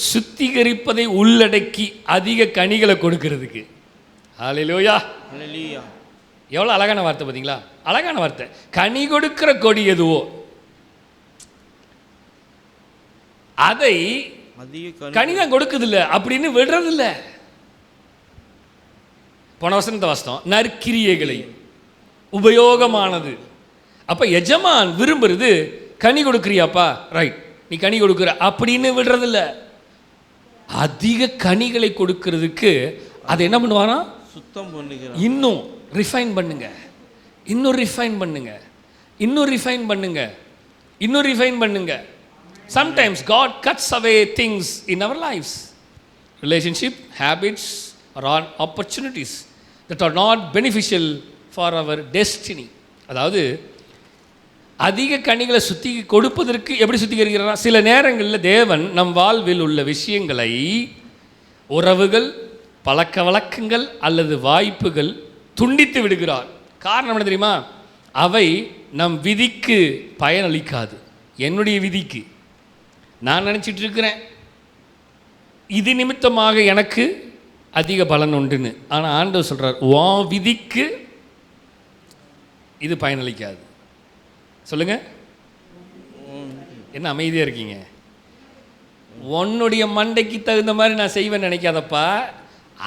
S1: சுத்திகரிப்பதை உள்ளடக்கி அதிக கனிகளை கொடுக்கிறதுக்கு. ஹல்லேலூயா, ஹல்லேலூயா. எவ்வளோ அழகான வார்த்தை பார்த்தீங்களா? அழகான வார்த்தை. கனி கொடுக்கிற கொடி எதுவோ அதை கனிதான் கொடுக்குதில்ல அப்படின்னு விடுறதில்ல. போன வசனத்தை வாசித்தோம், நற்கிரியைகளை, உபயோகமானது. அப்ப எஜமான் விரும்புறது கனி கொடுக்குறியாப்பா, ரைட், நீ கனி கொடுக்குற அப்படின்னு விடுறதில்ல. அதிக கனிகளை கொடுக்கிறதுக்கு அதை என்ன பண்ணுவானா? சுத்தம் பண்ணுங்க. இன்னும் ரிஃபைன் பண்ணுங்க, இன்னும் ரிஃபைன் பண்ணுங்க, இன்னும் ரிஃபைன் பண்ணுங்க, இன்னும் ரிஃபைன் பண்ணுங்க. Sometimes God cuts away things in our lives, relationship, habits, or opportunities that are not beneficial for our destiny. அதாவது அதிக கனிகளை கொடுப்பதற்கு எப்படி சுத்திகரிக்கிறார்? சில நேரங்களில் தேவன் நம் வாழ்வில் உள்ள விஷயங்களை, உறவுகள், பழக்க வழக்கங்கள் அல்லது வாய்ப்புகள் துண்டித்து விடுகிறார். காரணம் என்ன தெரியுமா? அவை நம் விதிக்கு பயனளிக்காது. என்னுடைய விதிக்கு நான் நினச்சிட்டு இருக்கிறேன், இது நிமித்தமாக எனக்கு அதிக பலன் உண்டுன்னு. ஆனால் ஆண்டவர் சொல்கிறார், உன் விதிக்கு இது பயனளிக்காது. சொல்லுங்க, என்ன அமைதியாக இருக்கீங்க? உன்னுடைய மண்டைக்கு தகுந்த மாதிரி நான் செய்வேன் நினைக்காதப்பா.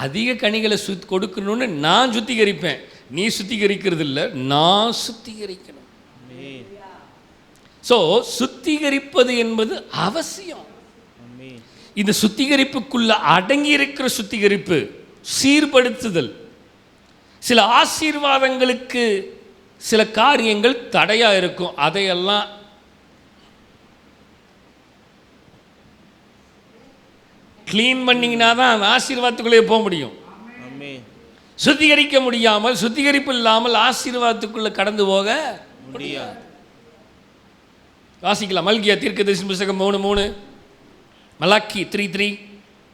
S1: அதிக கனிகளை கொடுக்கணும்னு நான் சுத்திகரிப்பேன். நீ சுத்திகரிக்கிறது இல்லை, நான் சுத்திகரிக்கணும். ஸோ சுத்திகரிப்பது என்பது அவசியம். இந்த சுத்திகரிப்புக்குள்ள அடங்கி இருக்கிற சுத்திகரிப்பு சீர்படுத்துதல். சில ஆசீர்வாதங்களுக்கு சில காரியங்கள் தடையா இருக்கும். அதையெல்லாம் கிளீன் பண்ணிங்கன்னா தான் அந்த ஆசீர்வாதத்துக்குள்ளே போக முடியும். சுத்திகரிக்க முடியாமல், சுத்திகரிப்பு இல்லாமல் ஆசீர்வாதத்துக்குள்ள கடந்து போக முடியாது. வாசிக்கலாம், மல்கியா தீர்க்கதரிசி புத்தகம் 3:3, மலாக்கி 3:3.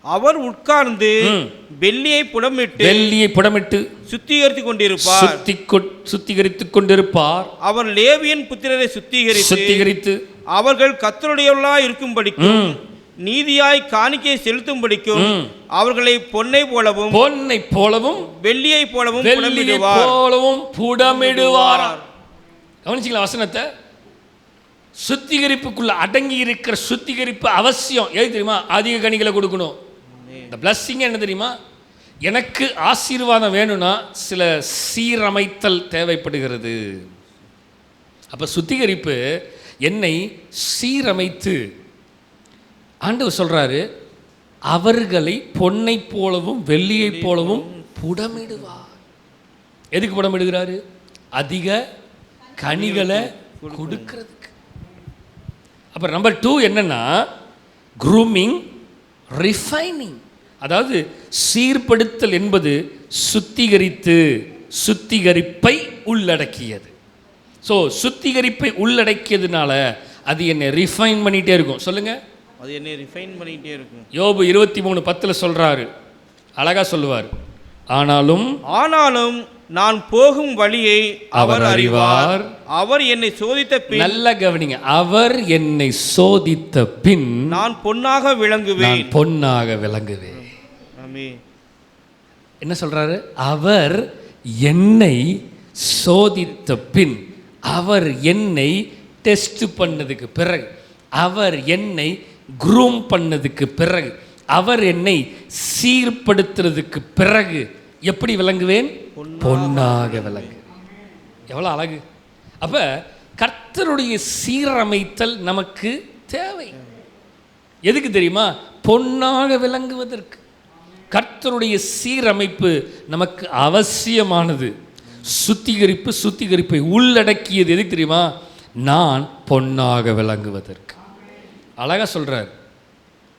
S2: அவர் உட்கார்ந்து வெள்ளியை புடமிட்டு
S1: சுத்திகரித்துக் கொண்டிருப்பார்.
S2: அவர் லேவியன் புத்திரரை சுத்திகரித்து அவர்கள் கர்த்தருடையவர்களாய் இருக்கும்படிக்கும் நீதியாய் காணிக்கை செலுத்தும்படிக்கும் அவர்களை பொன்னை போலவும் வெள்ளியை போலவும்
S1: புடமிடுவார். கவனிச்சிங்களா வசனத்தை? சுத்திகரிப்புக்குள்ள அடங்கி இருக்கிற சுத்திகரிப்பு அவசியம். எது தெரியுமா? அதிக கனிகளை கொடுக்கணும். இந்த பிளஸ்ஸிங் என்ன தெரியுமா? எனக்கு ஆசீர்வாதம் வேணும்னா சில சீரமைத்தல் தேவைப்படுகிறது. அப்போ சுத்திகரிப்பு என்னை சீரமைத்து, ஆண்டவர் சொல்றாரு, அவர்களை பொன்னை போலவும் வெள்ளியை போலவும் புடமிடுவார். எதுக்கு புடமிடுகிறாரு? அதிக கனிகளை கொடுக்கிறதுக்கு. அப்புறம் நம்பர் 2 என்னன்னா, க்ரூமிங், ரிஃபைனிங். அதாவது சீர்படுத்தல் என்பது சுத்திகரிப்பை உள்ளடக்கியது. ஸோ சுத்திகரிப்பை உள்ளடக்கியதுனால அது என்னை ரிஃபைன் பண்ணிகிட்டே இருக்கும். சொல்லுங்க,
S2: அது என்னை ரிஃபைன் பண்ணிகிட்டே இருக்கும்.
S1: யோபு 23:10 சொல்றாரு, அழகா சொல்லுவார், ஆனாலும்
S2: நான் போகும் வழியை அவர் அறிவார். அவர் என்னை சோதித்த பின்,
S1: நல்ல கவனிங்க, அவர் என்னை சோதித்த பின்
S2: நான் பொன்னாக விளங்குவேன்.
S1: என்ன சொல்றாரு? அவர் என்னை சோதித்த பின், அவர் என்னை டெஸ்ட் பண்ணதுக்கு பிறகு, அவர் என்னை க்ரூம் பண்ணதுக்கு பிறகு, அவர் என்னை சீர்படுத்துறதுக்கு பிறகு எப்படி விளங்குவேன்? பொன்னாக விளங்கு. எவ்வளோ அழகு! அப்ப கர்த்தருடைய சீரமைத்தல் நமக்கு தேவை. எதுக்கு தெரியுமா? பொன்னாக விளங்குவதற்கு. கர்த்தருடைய சீரமைப்பு நமக்கு அவசியமானது. சுத்திகரிப்பை உள்ளடக்கியது. எதுக்கு தெரியுமா? நான் பொன்னாக விளங்குவதற்கு. அழகா சொல்றார்,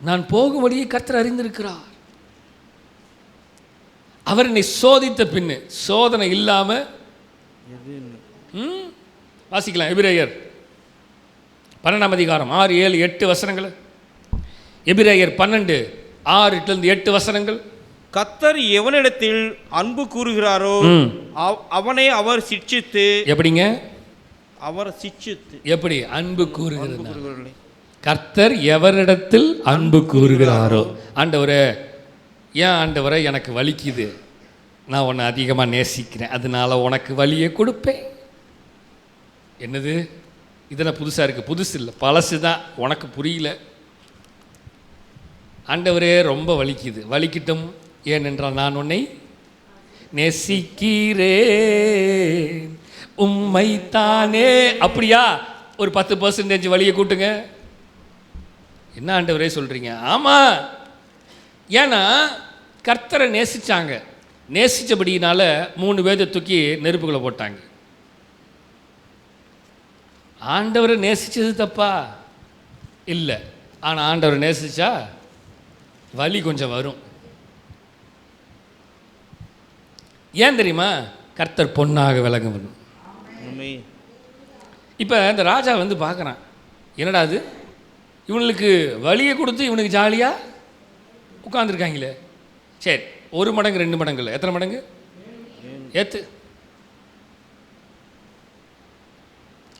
S1: நான் போகும் வழியை கர்த்தர் அறிந்திருக்கிறார். அவர் என்னை சோதித்த பின்னு, சோதனை இல்லாம வாசிக்கலாம். எபிரேயர் 12 அதிகாரம் 6, 7, 8 வசனங்கள். எபிரேயர் 12, 6-8 வசனங்கள்.
S2: கர்த்தர் எவனிடத்தில் அன்பு கூறுகிறாரோ அவனை அவர் சிட்சித்து.
S1: எப்படிங்க?
S2: அவர் சிட்சித்து.
S1: எப்படி அன்பு கூறுகிறார்? கர்த்தர் எவரிடத்தில் அன்பு கூறுகிறாரோ. ஆண்டவரே, ஏன் ஆண்டவரை எனக்கு வலிக்குது, நான் உன்னை அதிகமாக நேசிக்கிறேன், அதனால உனக்கு வலியை கொடுப்பேன். என்னது இதெல்லாம் புதுசாக இருக்குது? புதுசு இல்லை, பழசு தான். உனக்கு புரியல. ஆண்டவரே ரொம்ப வலிக்குது, வலிக்கிட்டும், ஏனென்றால் நான் உன்னை நேசிக்கிறேன், உம்மைத்தானே. அப்படியா? ஒரு 10% வலியை கூட்டுங்க. என்ன ஆண்டவரே சொல்கிறீங்க? ஆமாம், ஏன்னா கர்த்தரை நேசித்தாங்க. நேசித்தபடியினால 3 பேரை தூக்கி நெருப்புகளை போட்டாங்க. ஆண்டவரை நேசித்தது தப்பா? இல்லை. ஆனால் ஆண்டவரை நேசித்தா வலி கொஞ்சம் வரும். ஏன் தெரியுமா? கர்த்தர் பொன்னாக விளங்கணும். இப்போ இந்த ராஜா வந்து பார்க்குறான், என்னடா அது, இவனுக்கு வலியை கொடுத்து இவனுக்கு ஜாலியாக உட்காந்துருக்காங்களே. சரி, 1 மடங்கு 2 மடங்கு இல்லை, எத்தனை மடங்கு ஏற்று?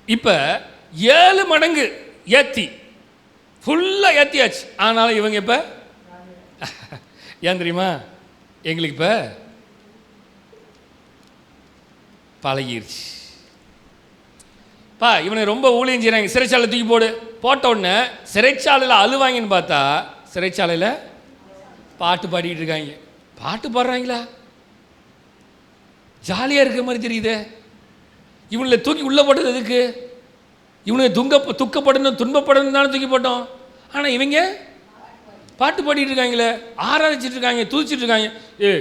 S1: இப்போ 7 மடங்கு ஏற்றி ஃபுல்லாக ஏற்றியாச்சு. ஆனாலும் இவங்க இப்போ ஏன் தெரியுமா? எங்களுக்கு இப்போ பழகிருச்சு. இவனை ரொம்ப ஊழியம் செய்கிறாங்க, சிறைச்சாலை தூக்கி போட்ட உடனே சிறைச்சாலையில் அழுவாங்கன்னு பார்த்தா சிறைச்சாலையில் பாட்டு பாடிக்கிட்டு இருக்காங்க. பாட்டு பாடுறாங்களா? ஜாலியாக இருக்கிற மாதிரி தெரியுது. இவனை தூக்கி உள்ளே போட்டது எதுக்கு? இவனுக்கு துக்கப்படணும் துன்பப்படணும் தானே தூக்கி போட்டோம். ஆனால் இவங்க பாட்டு பாடிட்டு இருக்காங்களே, ஆராதிச்சிட்டு இருக்காங்க, தூச்சிட்டு இருக்காங்க.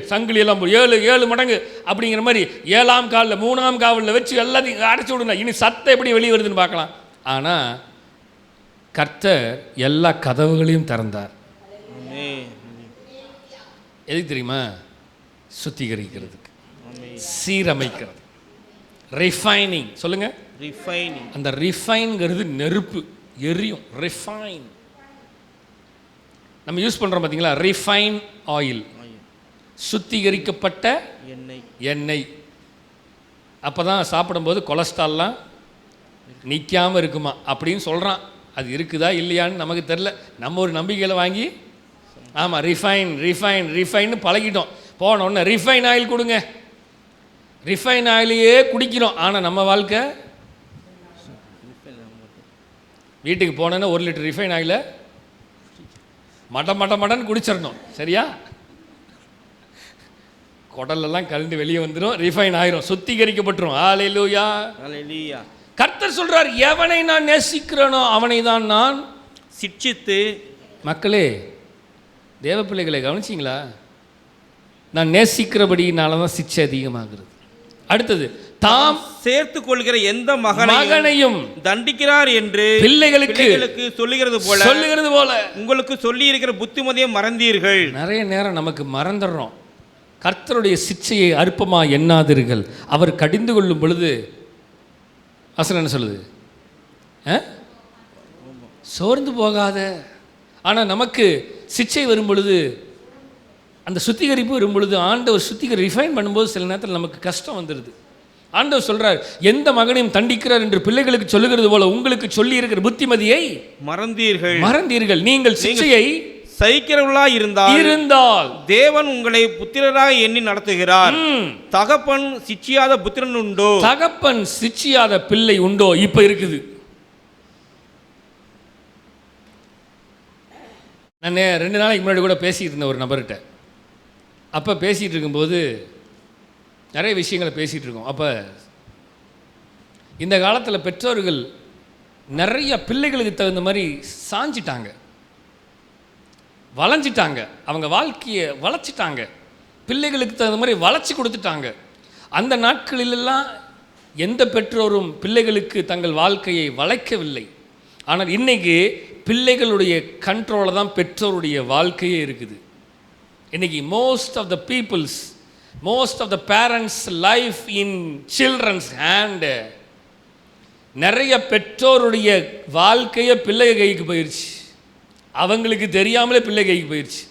S1: சங்கிலி எல்லாம் 7 மடங்கு அப்படிங்கிற மாதிரி 7ஆம் காலில் 3ஆம் காவலில் வச்சு எல்லாத்தையும் அடைச்சி விடுங்க. இனி சத்தம் எப்படி வெளியே வருதுன்னு பார்க்கலாம். ஆனால் கர்த்தர் எல்லா கதவுகளையும் திறந்தார். எதுக்கு தெரியுமா? சுத்திகரிக்கிறதுக்கு, சீரமைக்கிறது, ரிஃபைனிங். சொல்லுங்க, ரிஃபைனிங். அந்த ரிஃபைன்ங்கிறது நெருப்பு, எரியும். ரிஃபைன் நம்ம யூஸ் பண்ணுறோம் பார்த்தீங்களா? ரிஃபைன் ஆயில், சுத்திகரிக்கப்பட்ட எண்ணெய். அப்போ தான் சாப்பிடும்போது கொலஸ்ட்ரால்லாம் நிற்காமல் இருக்குமா அப்படின்னு சொல்கிறான். அது இருக்குதா இல்லையான்னு நமக்கு தெரில. நம்ம ஒரு நம்பிக்கையில் வாங்கி ஆமாம் ரிஃபைன்னு பழகிட்டோம். போன உடனே ரிஃபைன் ஆயில் கொடுங்க, ரிஃபைன் ஆயிலையே குடிக்கிறோம். ஆனால் நம்ம வாழ்க்கை, வீட்டுக்கு போனோன்னா 1 லிட்டர் ரிஃபைன் ஆயிலை மடன்னு குடிச்சிடணும். சரியா? குடலெல்லாம் கலந்து வெளியே வந்துடும், ரிஃபைன் ஆயிரும், சுத்திகரிக்கப்பட்டுரும். ஹல்லேலூயா. கர்த்தர் சொல்றார், எவனை நான் நேசிக்கிறேனோ அவனை தான் நான் சிட்சித்து. மக்களே, தேவ பிள்ளைகளை கவனிச்சிங்களா? நான் நேசிக்கிறபடினால தான் சிட்சை அதிகமாகிறது. அடுத்தது, தாம் சேர்த்து கொள்கிற எந்த மகனையும் தண்டிக்கிறார் என்று பிள்ளைகளுக்கு சொல்லுகிறது போல உங்களுக்கு சொல்லி இருக்கிற புத்திமதியை மறந்தீர்கள். நிறைய நேரம் நமக்கு மறந்துடுறோம். கர்த்தருடைய சிட்சையை அற்பமா எண்ணாதீர்கள், அவர் கடிந்து கொள்ளும் பொழுது வசனம் என்ன சொல்லுது? சோர்ந்து போகாத. ஆனால் நமக்கு சிட்சை வரும் பொழுது, அந்த சுத்திகரிப்பு வரும் பொழுது, ஆண்டவர் ரிஃபைன் பண்ணும்போது சில நேரத்தில் நமக்கு கஷ்டம் வந்துடுது. ஆண்டவர் சொல்றார், எந்த மகனையும் தண்டிக்கிறார் என்று பிள்ளைகளுக்கு சொல்லுகிறது போல உங்களுக்கு சொல்லி இருக்கிற புத்திமதியை மறந்தீர்கள். நீங்கள் சிட்சையை சகிக்கிறவர்களாய் இருந்தால் தேவன் உங்களை புத்திரராக எண்ணி நடத்துகிறார். தகப்பன் சிட்சியாத புத்திரன் உண்டோ? தகப்பன் சிட்சியாத பிள்ளை உண்டோ? இப்ப இருக்குது. நான் 2 நாளைக்கு முன்னாடி கூட பேசிட்டு இருந்தேன் ஒரு நபர்கிட்ட. அப்போ பேசிகிட்டு இருக்கும்போது நிறைய விஷயங்களை பேசிகிட்டு இருக்கோம். அப்போ இந்த காலத்தில் பெற்றோர்கள் நிறைய பிள்ளைகளுக்கு தகுந்த மாதிரி சாஞ்சிட்டாங்க, வளைஞ்சிட்டாங்க, அவங்க வாழ்க்கையை வளைச்சிட்டாங்க, பிள்ளைகளுக்கு தகுந்த மாதிரி வளைச்சி கொடுத்துட்டாங்க. அந்த நாட்களிலெல்லாம் எந்த பெற்றோரும் பிள்ளைகளுக்கு தங்கள் வாழ்க்கையை வளைக்கவில்லை. ஆனால் இன்றைக்கி பிள்ளைகளுடைய கண்ட்ரோலில் தான் பெற்றோருடைய வாழ்க்கையே இருக்குது. இன்றைக்கி most of the parents life in children's hand. நிறைய பெற்றோருடைய வாழ்க்கையை பிள்ளை கைக்கு போயிடுச்சு, அவங்களுக்கு தெரியாமலே பிள்ளை கைக்கு போயிடுச்சு.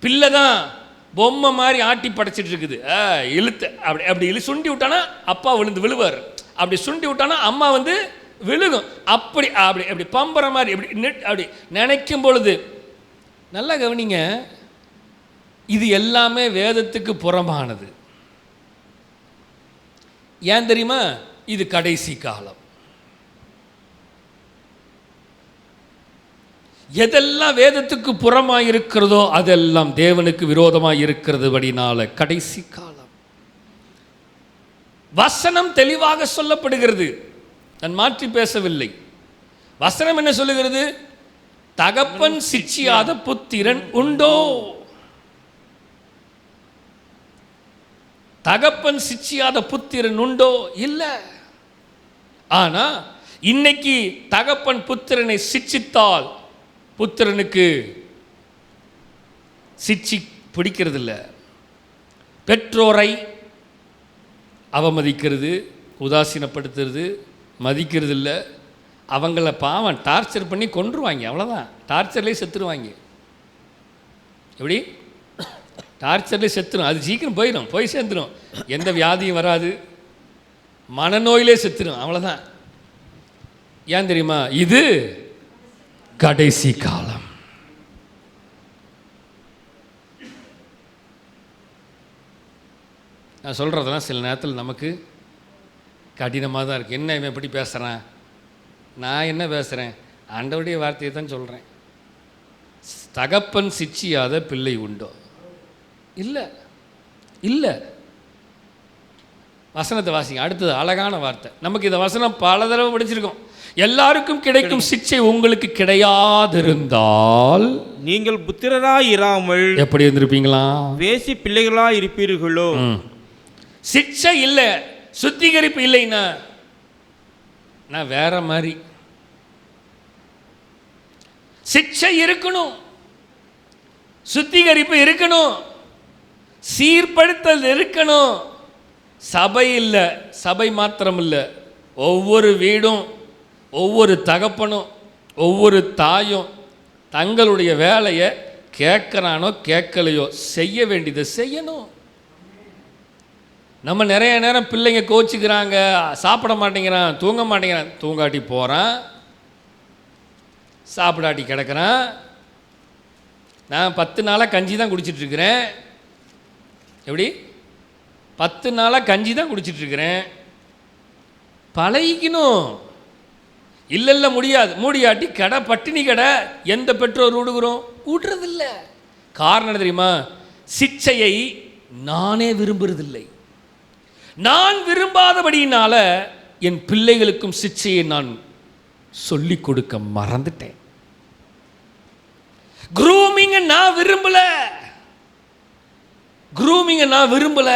S1: பிள்ளை தான் பொம்மை மாதிரி ஆட்டி படைச்சிட்டு இருக்குது. இழுத்து அப்படி சுண்டி விட்டானா அப்பா விழுவார், அப்படி சுண்டி விட்டானா அம்மா விழுகும். அப்படி பம்புற மாதிரி அப்படி நினைக்கும் பொழுது நல்லா கவனிங்க, இது எல்லாமே வேதத்துக்கு புறமானது. ஏன் தெரியுமா? இது கடைசி காலம். எதெல்லாம் வேதத்துக்கு புறமாக இருக்கிறதோ அதெல்லாம் தேவனுக்கு விரோதமாக இருக்கிறது. படினால கடைசி காலம். வசனம் தெளிவாக சொல்லப்படுகிறது, நான் மாற்றி பேசவில்லை. வசனம் என்ன சொல்லுகிறது? தகப்பன் சிட்சியாத புத்திரன் உண்டோ? தகப்பன் சிட்சியாத புத்திரன் உண்டோ? இல்லை. ஆனா இன்னைக்கு தகப்பன் புத்திரனை சிட்சித்தால் புத்திரனுக்கு சிட்சி பிடிக்கிறது இல்லை. பெற்றோரை அவமதிக்கிறது, உதாசீனப்படுத்துறது, மதிக்கிறது இல்லை. அவங்கள பாவம் டார்ச்சர் பண்ணி கொன்றுவாங்க, அவ்வளோதான். டார்ச்சர்லேயே செத்துருவாங்க. எப்படி? டார்ச்சர்லேயே செத்துரும். அது சீக்கிரம் போய் சேர்ந்துடும், எந்த வியாதியும் வராது, மனநோயிலே செத்துரும், அவ்வளோதான். ஏன் தெரியுமா? இது கடைசி காலம். நான் சொல்கிறதெல்லாம் சில நேரத்தில் நமக்கு கடினமாக தான் இருக்குது. என்ன இவன் எப்படி பேசுகிறான், நான் என்ன பேசுகிறேன், ஆண்டவருடைய வார்த்தையை தான் சொல்கிறேன். தகப்பன் சிட்சியாத பிள்ளை உண்டோ? இல்லை இல்லை. வசனத்தை வாசிங்க. அடுத்தது அழகான வார்த்தை. நமக்கு இந்த வசனம் பல தடவை படிச்சிருக்கோம். எல்லாருக்கும் கிடைக்கும் சிக்ஷை உங்களுக்கு கிடையாதிருந்தால்
S2: நீங்கள் புத்திரராய் இராமல்
S1: எப்படி இருந்திருப்பீங்களா?
S2: வேசி பிள்ளைகளாய் இருப்பீர்களோ.
S1: சிக்ஷை இல்லை, சுத்திகரிப்பு இல்லைன்னா நான் வேற மாதிரி. சிக்ஷை இருக்கணும், சுத்திகரிப்பு இருக்கணும், சீர்படுத்தல் இருக்கணும். சபை இல்லை, சபை மாத்திரம் இல்லை, ஒவ்வொரு வீடும், ஒவ்வொரு தகப்பனும், ஒவ்வொரு தாயும் தங்களுடைய வேலையை கேட்குறானோ கேட்கலையோ செய்ய வேண்டியதை செய்யணும். நம்ம நிறைய நேரம் பிள்ளைங்க கோச்சிக்கிறாங்க, சாப்பிட மாட்டேங்கிறான், தூங்க மாட்டேங்கிறான். தூங்காட்டி போகிறான், சாப்பிடாட்டி கிடக்கிறான். நான் 10 நாளாக கஞ்சி தான் குடிச்சிட்ருக்கிறேன். எப்படி 10 நாளாக கஞ்சி தான் குடிச்சிட்ருக்கிறேன். பழகிக்கணும். இல்லை முடியாது, மூடியாட்டி கடை, பட்டினி கடை. எந்த பெற்றோர் விடுகிறோம்? விடுறதில்ல. காரணம் என்ன தெரியுமா? சிக்ஷையை நானே விரும்புறதில்லை. நான் விரும்பாதபடியினால என் பிள்ளைகளுக்கும் சிக்ஷையை நான் சொல்லிக் கொடுக்க மறந்துட்டேன். க்ரூமிங்க நான் விரும்பல, க்ரூமிங்க நான் விரும்பல,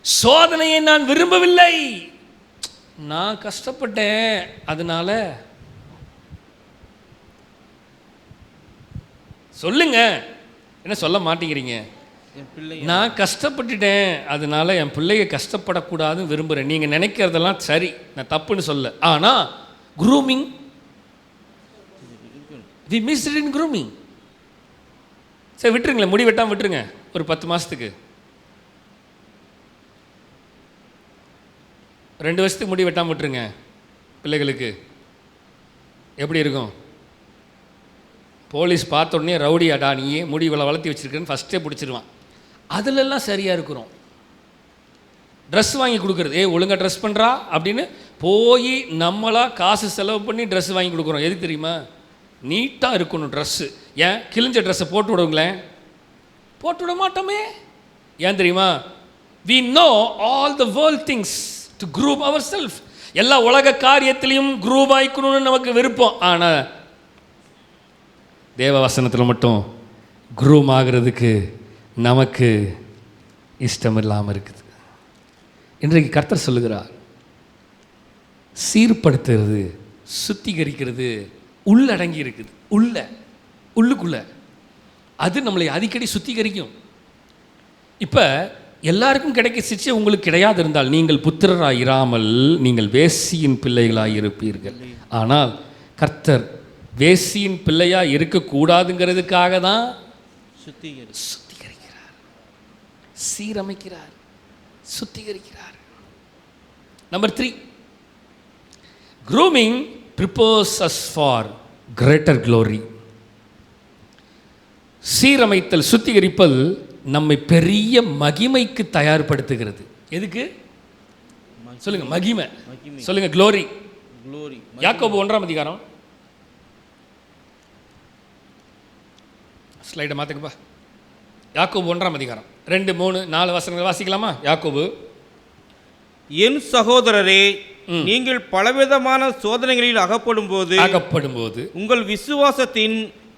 S1: சோதனையை நான் விரும்பவில்லை. நான் கஷ்டப்பட்டேன். அதனால சொல்லுங்க, என்ன சொல்ல மாட்டேங்கிறீங்க? நான் கஷ்டப்பட்டுட்டேன், அதனால என் பிள்ளைய கஷ்டப்படக்கூடாதுன்னு விரும்புகிறேன். நீங்கள் நினைக்கிறதெல்லாம் சரி, நான் தப்புன்னு சொல்ல. ஆனால் grooming, we missed in grooming. சரி விட்டுருங்களேன், முடி வெட்டாமல் விட்டுருங்க ஒரு 10 மாதத்துக்கு. 2 வருஷத்துக்கு முடி வெட்டாமல் விட்டுருங்க. பிள்ளைகளுக்கு எப்படி இருக்கும்? போலீஸ் பார்த்த உடனே ரவுடியாடா நீயே முடி இவ்வளோ வளர்த்தி வச்சுருக்கேன்னு ஃபஸ்ட்டே பிடிச்சிருவான். அதிலெல்லாம் சரியாக இருக்கிறோம். ட்ரெஸ் வாங்கி கொடுக்குறது, ஒழுங்காக ட்ரெஸ் பண்ணுறா அப்படின்னு போய் நம்மளாக காசு செலவு பண்ணி ட்ரெஸ் வாங்கி கொடுக்குறோம். எதுக்கு தெரியுமா? நீட்டாக இருக்கணும் ட்ரெஸ்ஸு. ஏன் கிழிஞ்ச ட்ரெஸ்ஸை போட்டு விடுங்களேன்? போட்டு விட மாட்டோமே. ஏன் தெரியுமா? we know all the world things to groom ourselves. எல்லா உலக காரியத்திலையும் குரூப் ஆயிக்கணும்னு நமக்கு விருப்பம். ஆனால் தேவ வசனத்தில் மட்டும் குரூம் ஆகிறதுக்கு நமக்கு இஷ்டம் இல்லாமல் இருக்குது. இன்றைக்கு கர்த்தர் சொல்லுகிறார், சீர்படுத்துறது, சுத்திகரிக்கிறது உள்ளடங்கி இருக்குது. உள்ளுக்குள்ள அது நம்மளை அடிக்கடி சுத்திகரிக்கும். இப்போ எல்லாருக்கும் கிடைக்க சிக்ஷை உங்களுக்கு கிடையாது இருந்தால் நீங்கள் புத்திரராய் இராமல் நீங்கள் வேசியின் பிள்ளைகளாய் இருப்பீர்கள். ஆனால் கர்த்தர் வேசியின் பிள்ளையாக இருக்கக்கூடாதுங்கிறதுக்காக தான் சுத்திகரிக்கிறார், சீரமைக்கிறார், சுத்திகரிக்கிறார். Number 3, grooming prepares us for greater glory. சீரமைத்தல், சுத்திகரிப்பல் நம்மை பெரிய மகிமைக்கு தயார்படுத்துகிறது. எதுக்கு சொல்லுங்க? மகிமை சொல்லுங்க. க்ளோரி. யாக்கோபு 1ஆம் அதிகாரம், ஸ்லைடை மாற்றுங்கப்பா. யாக்கோபு 1ஆம் அதிகாரம் 2, 3, 4 வசனங்கள் வாசிக்கலாமா? யாக்கோபு,
S2: என் சகோதரரே, நீங்கள் பலவிதமான சோதனைகளில் அகப்படும் போது உங்கள் விசுவாசத்தின்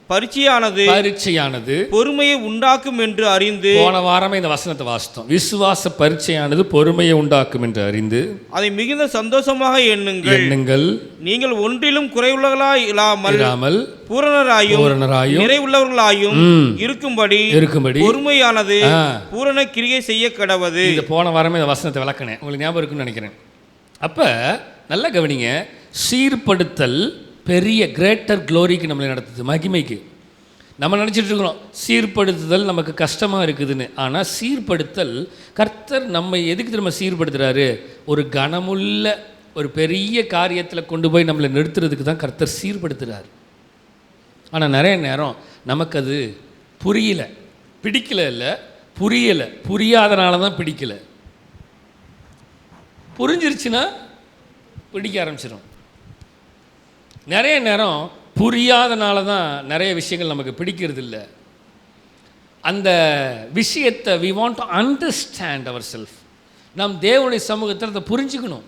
S2: பரீட்சையானது பொறுமையை உண்டாக்கும் என்று அறிந்து.
S1: போன வாரமே இந்த வசனத்தை வாசித்தோம். விசுவாச பரீட்சையானது பொறுமையை உண்டாக்கும் என்று அறிந்து
S2: அதை மிகுந்த சந்தோஷமாக எண்ணுங்கள். நீங்கள் ஒன்றிலும் குறைவுள்ளவர்களாய் இல்லாமல் பூரணராயும் நிறைவுள்ளவர்களாயும் இருக்கும்படி பொறுமையானது பூரண கிரியை செய்ய கடவது.
S1: இது போன வாரமே இந்த வசனத்தை விளக்கினேன், உங்களுக்கு ஞாபகம் இருக்குன்னு நினைக்கிறேன். அப்போ நல்ல கவனிங்க. சீர்படுத்தல் பெரிய கிரேட்டர் க்ளோரிக்கு நம்மளை நடத்துது, மகிமைக்கு. நம்ம நினச்சிட்டு இருக்கிறோம் சீர்படுத்துதல் நமக்கு கஷ்டமாக இருக்குதுன்னு. ஆனால் சீர்படுத்தல், கர்த்தர் நம்ம எதுக்கு திரும்ப சீர்படுத்துகிறாரு? ஒரு கனமுள்ள ஒரு பெரிய காரியத்தில் கொண்டு போய் நம்மளை நிறுத்துறதுக்கு தான் கர்த்தர் சீர்படுத்துகிறார். ஆனால் நிறைய நேரம் நமக்கு அது புரியல, பிடிக்கல, இல்லை புரியலை, புரியாதனால தான் பிடிக்கல. புரிஞ்சிருச்சுன்னா பிடிக்க ஆரம்பிச்சிடும். நிறைய நேரம் புரியாதனால தான் நிறைய விஷயங்கள் நமக்கு பிடிக்கிறது இல்லை. அந்த விஷயத்தை we want to understand ourselves. நாம் தேவனுடைய சமூகத்தில் அதை புரிஞ்சுக்கணும்.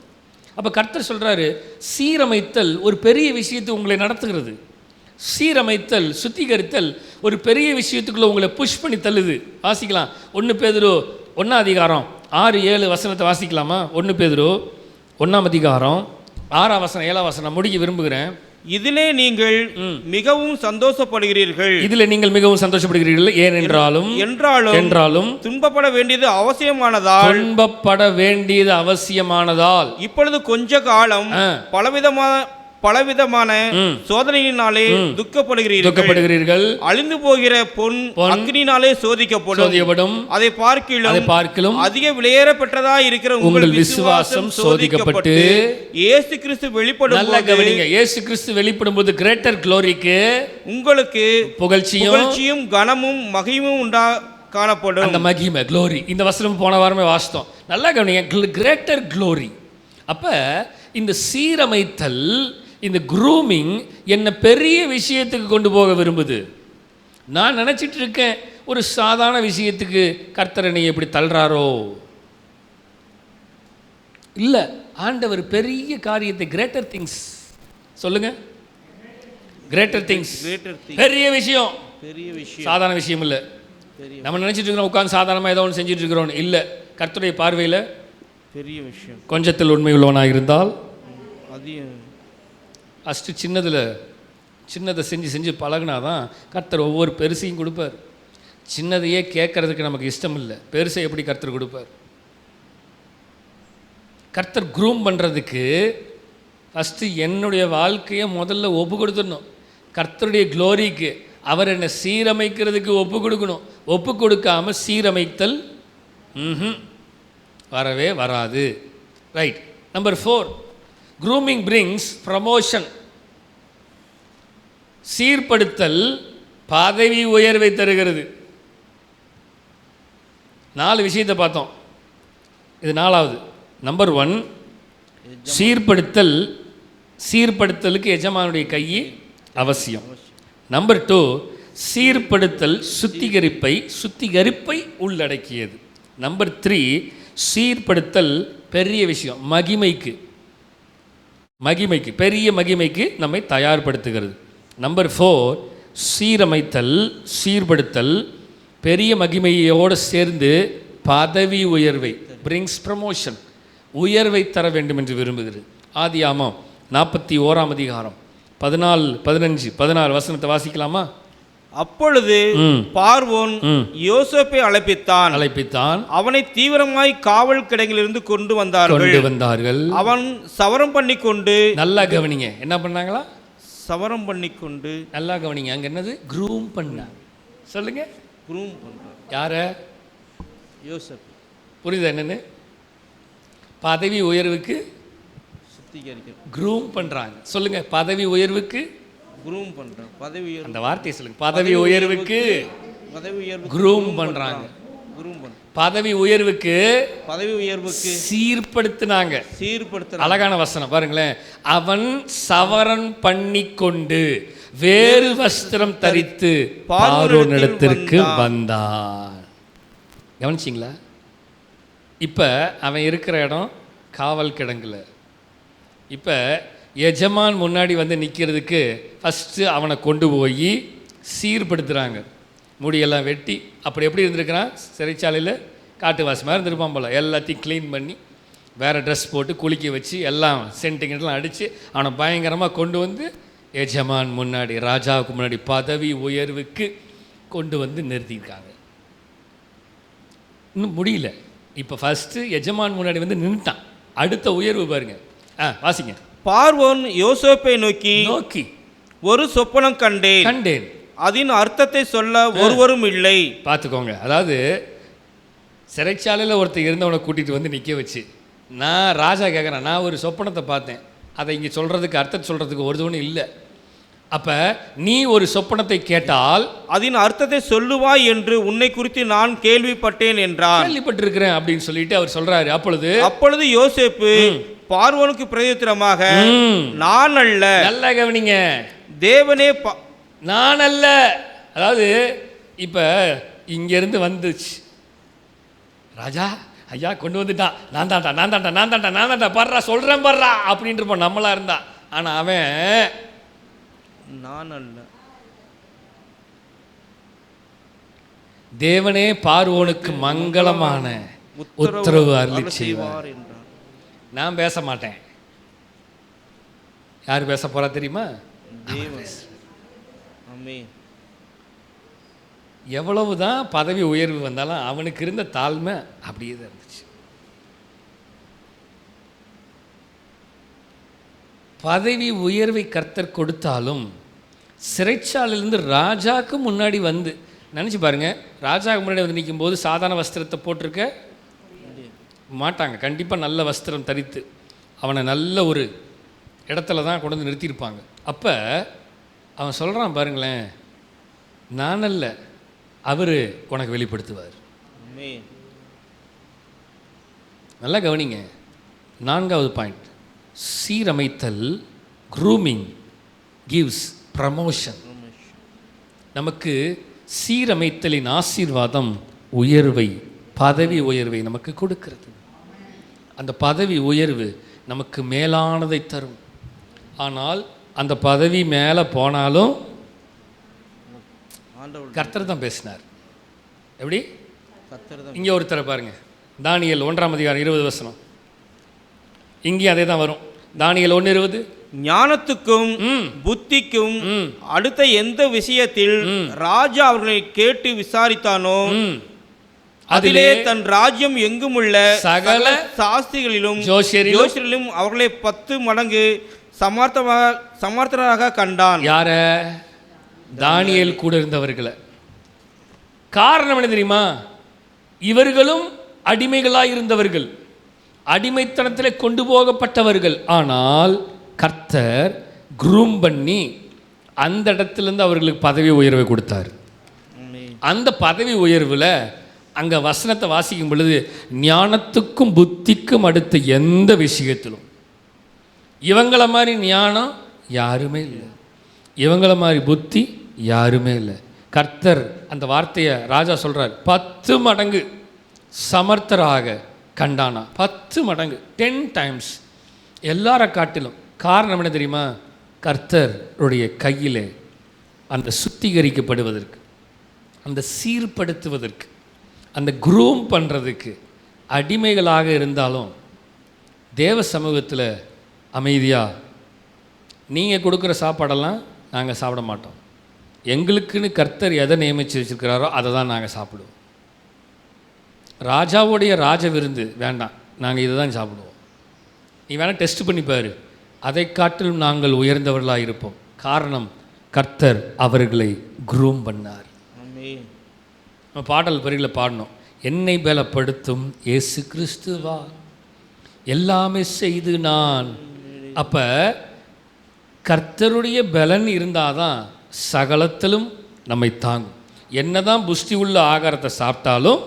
S1: அப்போ கர்த்தர் சொல்கிறாரு, சீரமைத்தல் ஒரு பெரிய விஷயத்தை உங்களை நடத்துகிறது. சீரமைத்தல், சுத்திகரித்தல் ஒரு பெரிய விஷயத்துக்குள்ளே உங்களை புஷ் பண்ணி தள்ளுது. வாசிக்கலாம் 1 பேதுரு 1:6-7 வாசிக்கலாமா? 1 பேதுரு 1:6 முடிக்க விரும்புகிறேன்.
S2: இதிலே நீங்கள் மிகவும் சந்தோஷப்படுகிறீர்கள்.
S1: இதில் நீங்கள் மிகவும் சந்தோஷப்படுகிறீர்கள். என்றாலும்
S2: துன்பப்பட வேண்டியது அவசியமானதால் இப்பொழுது கொஞ்ச காலம் பலவிதமான சோதனையினாலே துக்கப்படுகிறீர்கள். அழிந்து போகிற பொன் அக்னியினாலே சோதிக்கப்படும். அதை பார்க்கிலும் அதிக விலையேற பெற்றதா இருக்கிற உங்கள் விசுவாசம் சோதிக்கப்பட்டு இயேசு கிறிஸ்து வெளிப்படும்.
S1: இயேசு கிறிஸ்து வெளிப்படும் போது கிரேட்டர் க்ளோரிக்கு உங்களுக்கு புகழ்ச்சியும் கனமும் மகிமையும் உண்டா காணப்படும். அந்த மகிமை, க்ளோரி, இந்த வசனம் போன வாரமே வாசித்தோம். நல்லா கவனிங்க, கிரேட்டர் க்ளோரி. அப்ப இந்த சீரமைத்தல், இந்த க்ரூமிங் என்ன பெரிய விஷயத்துக்கு கொண்டு போக விரும்புது. நான் நினச்சிட்டு இருக்கேன் ஒரு சாதாரண விஷயத்துக்கு கர்த்தர் என்னை எப்படி தள்ளுறாரோ. இல்லை, ஆண்டவர் பெரிய காரியத்தை, கிரேட்டர் திங்ஸ் சொல்லுங்க, கிரேட்டர் திங்ஸ், பெரிய விஷயம், சாதாரண விஷயம் இல்லை. நம்ம நினச்சிட்டு இருக்கிறோம் உட்காந்து சாதாரணமாக ஏதோ ஒன்று செஞ்சுட்டு இருக்கிறோம். இல்லை, கர்த்தருடைய பார்வையில்
S2: பெரிய விஷயம்.
S1: கொஞ்சத்தில் உண்மை உள்ளவனாக இருந்தால் ஃபஸ்ட்டு சின்னதை செஞ்சு பழகினாதான் கர்த்தர் ஒவ்வொரு பெருசையும் கொடுப்பார். சின்னதையே கேட்கறதுக்கு நமக்கு இஷ்டம் இல்லை, பெருசை எப்படி கர்த்தர் கொடுப்பார்? கர்த்தர் க்ரூம் பண்ணுறதுக்கு ஃபஸ்ட்டு என்னுடைய வாழ்க்கையை முதல்ல ஒப்பு கொடுத்துடணும். கர்த்தருடைய க்ளோரிக்கு அவர் என்னை சீரமைக்கிறதுக்கு ஒப்பு கொடுக்கணும். ஒப்பு கொடுக்காமல் சீரமைத்தல் வரவே வராது. Right. Number 4, grooming brings promotion. சீர்படுத்தல் பதவி உயர்வை தருகிறது. 4 விஷயத்தை பார்த்தோம், இது 4வது. நம்பர் 1, சீர்படுத்தலுக்கு எஜமானுடைய கை அவசியம். நம்பர் 2, சீர்படுத்தல் சுத்திகரிப்பை உள்ளடக்கியது. நம்பர் 3, சீர்படுத்தல் பெரிய விஷயம், மகிமைக்கு பெரிய மகிமைக்கு நம்மை தயார்படுத்துகிறது. நம்பர் 4, சீர்படுத்தல் பெரிய மகிமையோடு சேர்ந்து பதவி உயர்வை, பிரிங்ஸ் ப்ரமோஷன், உயர்வை தர வேண்டும் என்று விரும்புகிறது. ஆதியாகமம் 41 14-15-16 வாசிக்கலாமா?
S2: அப்பொழுது பார்வோன் யோசேப்பை அழைப்பித்தான். அவனை தீவிரமாய் காவல் கிடங்கிலிருந்து கொண்டு வந்தார்கள். அவன் சவரம் பண்ணிக்கொண்டு, நல்லா கவனிங்க, என்ன பண்ணாங்களா? சவரம் பண்ணிக்கொண்டு, நல்லா கவனிங்க, அங்க என்னது? க்ரூம் பண்ண. சொல்லுங்க, க்ரூம் பண்ண. யார? யோசேப். புரியுதா என்னன்னு? பதவி உயர்வுக்கு க்ரூம் பண்றாங்க. சொல்லுங்க, பதவி உயர்வுக்கு க்ரூம் பண்றாங்க. பதவி உயர்வு, அந்த வார்த்தையை சொல்லுங்க. பதவி உயர்வுக்கு க்ரூம் பண்றாங்க. பதவி உயர்வுக்கு சீர்படுத்தினாங்க. அழகான வசனம் பாருங்களேன். அவன் சவரன் பண்ணிக்கொண்டு வேறு வஸ்திரம் தரித்து பார்வோனிடத்திற்கு வந்தான். கவனிச்சிங்களா? இப்போ அவன் இருக்கிற இடம் காவல் கிடங்குல. இப்போ எஜமான் முன்னாடி வந்து நிற்கிறதுக்கு ஃபஸ்ட்டு அவனை கொண்டு போய் சீர்படுத்துகிறாங்க. முடியெல்லாம் வெட்டி, அப்படி எப்படி இருந்திருக்கிறான்? சிறைச்சாலையில் காட்டுவாசி மாதிரி இருந்திருப்பான் போல். எல்லாத்தையும் க்ளீன் பண்ணி வேறு ட்ரெஸ் போட்டு குளிக்க வச்சு எல்லாம் சென்டிங்கெல்லாம் அடித்து அவனை பயங்கரமாக கொண்டு வந்து எஜமான் முன்னாடி, ராஜாவுக்கு முன்னாடி பதவி உயர்வுக்கு கொண்டு வந்து நிறுத்தியிருக்காங்க. இன்னும் முடியல. இப்போ ஃபஸ்ட்டு எஜமான் முன்னாடி வந்து நின்றுட்டான். அடுத்த உயர்வு பாருங்க, வாசிங்க. பார்வோன் யோசேப்பை நோக்கி ஒரு சொப்பனம் கண்டேன், அதன் அர்த்தத்தை சொல்ல ஒருவரும் இல்லை. பார்த்துக்கோங்க, அதாவது சிறைச்சாலையில் ஒருத்தர் இருந்தவனை கூட்டிகிட்டு வந்து நிற்க வச்சு, நான் ராஜா கேட்குறேன், நான் ஒரு சொப்பனத்தை பார்த்தேன், அதை இங்கே சொல்கிறதுக்கு அர்த்தத்தை சொல்கிறதுக்கு ஒருத்தவனும் இல்லை.
S1: அப்ப நீ ஒரு சொப்பனத்தை கேட்டால்
S2: அதன் அர்த்தத்தை சொல்லுவாய் என்று உன்னை குறித்து நான் கேள்விப்பட்டேன் என்றார்.
S1: கேள்விப்பட்டிருக்கிறேன் அப்படின்னு சொல்லிட்டு அவர் சொல்றாரு.
S2: அப்பொழுது யோசேப்பு பார்வோனுக்கு பிரதித்திரமாக, நான் அல்ல.
S1: நல்லா கவனிங்க,
S2: தேவனே
S1: நான் அல்ல. அதாவது இப்ப இங்க இருந்து வந்துச்சு, ராஜா ஐயா கொண்டு வந்துட்டான், நான் தான்டா பாடுறா சொல்றேன் பாடுறா அப்படின்ட்டு இருப்போம் நம்மளா இருந்தா. ஆனா அவன்
S2: நான் அல்ல,
S1: தேவனே பார்வோனுக்கு மங்களமான உத்தரவு அருளி செய்வார் என்றார். நான் பேச மாட்டேன். யார் பேச போறா தெரியுமா? எவ்வளவுதான் பதவி உயர்வு வந்தாலும் அவனுக்கு இருந்த தாழ்மை அப்படியே தான் இருந்துச்சு. பதவி உயர்வை கர்த்தர் கொடுத்தாலும் சிறைச்சாலையிலிருந்து ராஜாவுக்கு முன்னாடி வந்து நினச்சி பாருங்க, ராஜாவுக்கு முன்னாடி வந்து நிற்கும் போது சாதாரண வஸ்திரத்தை போட்டிருக்க மாட்டாங்க. கண்டிப்பாக நல்ல வஸ்திரம் தரித்து அவனை நல்ல ஒரு இடத்துல தான் கொண்டு வந்து நிறுத்தியிருப்பாங்க. அப்போ அவன் சொல்கிறான் பாருங்களேன், நான் அல்ல, அவர் உனக்கு வெளிப்படுத்துவார். நல்லா கவனிங்க. 4வது பாயிண்ட், சீரமைத்தல், க்ரூமிங் கிவ்ஸ் ப்ரமோஷன். நமக்கு சீரமைத்தலின் ஆசீர்வாதம் உயர்வை, பதவி உயர்வை நமக்கு கொடுக்கிறது. அந்த பதவி உயர்வு நமக்கு மேலானதை தரும். ஆனால் அந்த பதவி மேலே போனாலும் கர்த்தர் தான் பேசினார். எப்படி? இங்கே ஒருத்தரை பாருங்க, தானியேல் 1ஆம் அதிகாரம் 20 வசனம். இங்கேயும் அதே தான் வரும். தானியேல் 1:20,
S2: ஞானத்துக்கும் புத்திக்கும் அடுத்த எந்த விஷயத்தில் ராஜா அவர்களை கேட்டு விசாரித்தானோ அதிலே தன் ராஜ்யம் எங்கும் உள்ள சகல சாஸ்திரிகளிலும் ஜோசியரிலும் அவர்களை 10 மடங்கு சமர்த்தராக கண்டான்.
S1: யார? தானியேல் கூட இருந்தவர்களை. காரணம் என்ன தெரியுமா? இவர்களும் அடிமைகளாய் இருந்தவர்கள், அடிமைத்தனத்தில் கொண்டு போகப்பட்டவர்கள். ஆனால் கர்த்தர் குரூம் பண்ணி அந்த இடத்துலேருந்து அவர்களுக்கு பதவி உயர்வை கொடுத்தார். அந்த பதவி உயர்வில் அங்கே வசனத்தை வாசிக்கும் பொழுது, ஞானத்துக்கும் புத்திக்கும் அடுத்த எந்த விஷயத்திலும் இவங்களை மாதிரி ஞானம் யாருமே இல்லை, இவங்களை மாதிரி புத்தி யாருமே இல்லை. கர்த்தர் அந்த வார்த்தையை ராஜா சொல்கிறார், 10 மடங்கு சமர்த்தராக கண்டானா. 10 மடங்கு, 10 டைம்ஸ் எல்லாரை காட்டிலும். காரணம் என்ன தெரியுமா? கர்த்தருடைய கையிலே அந்த சுத்திகரிக்கப்படுவதற்கு, அந்த சீர்படுத்துவதற்கு, அந்த குரூம் பண்ணுறதுக்கு அடிமைகளாக இருந்தாலும் தேவ சமூகத்தில் அமைதியாக நீங்கள் கொடுக்குற சாப்பாடெல்லாம் நாங்கள் சாப்பிட மாட்டோம். எங்களுக்குன்னு கர்த்தர் எதை நியமித்து வச்சுருக்கிறாரோ அதை தான் நாங்கள் சாப்பிடுவோம். ராஜாவுடைய ராஜ விருந்து வேண்டாம், நாங்கள் இதை தான் சாப்பிடுவோம். நீ வேணால் டெஸ்ட் பண்ணிப்பார், அதை காட்டிலும் நாங்கள் உயர்ந்தவர்களாக இருப்போம். காரணம், கர்த்தர் அவர்களை குரூம் பண்ணார். நம்ம பாடல் வரிகளை பாடணும். என்னை பலப்படுத்தும் இயேசு கிறிஸ்துவா எல்லாமே செய்து நான். அப்போ கர்த்தருடைய பலன் இருந்தால் தான் சகலத்திலும் நம்மை தாங்கும். என்னதான் புஷ்டி உள்ள ஆகாரத்தை சாப்பிட்டாலும்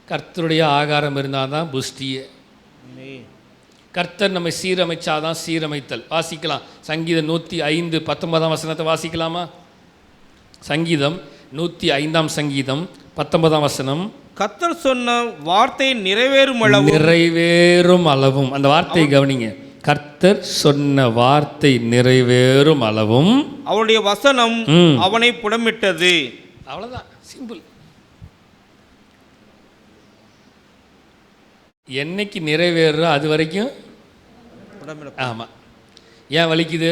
S1: கர்த்தருடைய ஆகாரம் இருந்தால் தான் புஷ்டியே. கர்த்தர் நம்மை சீரமைச்சாதான் சீரமைத்தல். வாசிக்கலாம், சங்கீதம் 105 19ஆம் வசனத்தை வாசிக்கலாமா? சங்கீதம் 105ஆம் சங்கீதம் 19ஆம் வசனம்.
S2: கர்த்தர் சொன்ன வார்த்தை நிறைவேறும்
S1: அளவும். அந்த வார்த்தையை கவனிங்க. கர்த்தர் சொன்ன வார்த்தை நிறைவேறும் அளவும்
S2: அவருடைய வசனம் அவனை புடமிட்டது.
S1: அவ்வளவுதான், சிம்பிள். என்னைக்கு நிறைவேறுறோ அது வரைக்கும். ஆமாம். ஏன் வலிக்குது?